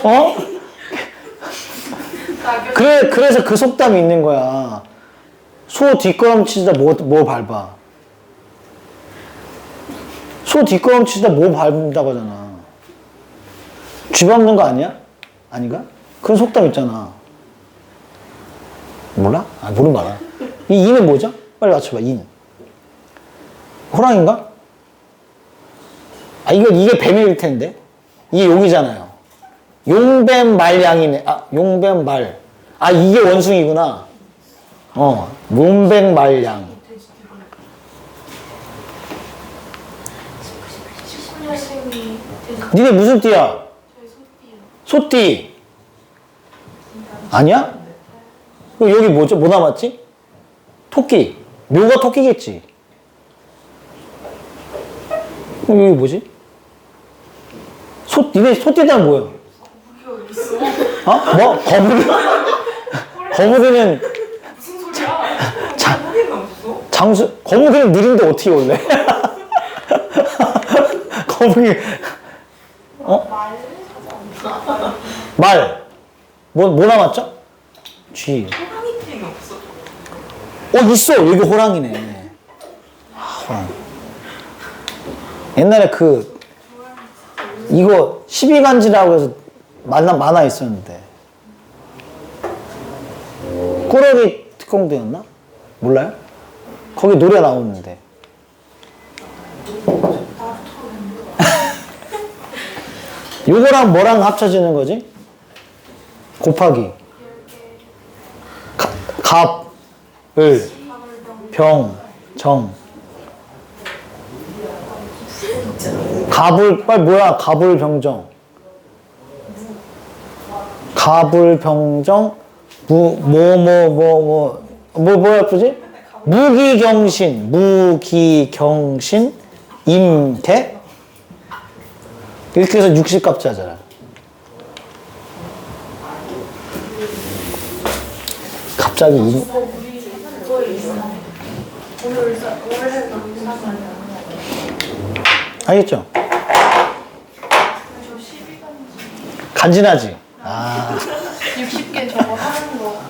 어? 그래서 그 속담이 있는 거야. 소 뒷걸음치다 뭐 밟아. 소 뒷걸음치다 뭐 밟는다고 하잖아. 쥐 밟는 거 아니야? 아닌가? 그런 속담 있잖아. 몰라? 아, 모르는 거 알아. 이 인은 뭐죠? 빨리 맞춰봐, 인. 호랑인가? 아, 이게 뱀일 텐데. 이게 용이잖아요. 용뱀 말양이네. 아, 용뱀 말. 아, 이게 원숭이구나. 용뱀 말양. 19년생이 돼지. 니네 무슨 띠야? 저희 소띠요. 소띠. 아니야? 그럼 여기 뭐죠? 뭐 남았지? 토끼. 묘가 토끼겠지. 그럼 여기 뭐지? 니네 소띠는 뭐예요? 무기 어디 있어? 어? 뭐? 거북이? 거북이는 무슨 소리야? 무기가 없어? 거북이는 느린데 어떻게 올래? 거북이, 말을 하지 않나? 말. 뭐 남았죠? 쥐. 호랑이 띠는 없어. 있어. 여기 호랑이네. 아, 호랑이. 옛날에 이거 12간지라고 해서 만화 있었는데. 꾸러기 특공대였나? 몰라요? 거기 노래 나오는데. 요거랑 뭐랑 합쳐지는 거지? 곱하기. 갑, 을, 병, 정. 갑을, 뭐야? 갑을병정. 갑을병정, 뭐 예쁘지? 무기경신, 임대? 이렇게 해서 60값지 하잖아. 갑자기 알겠죠? 간지나지? 아. 60개 저거 하는 거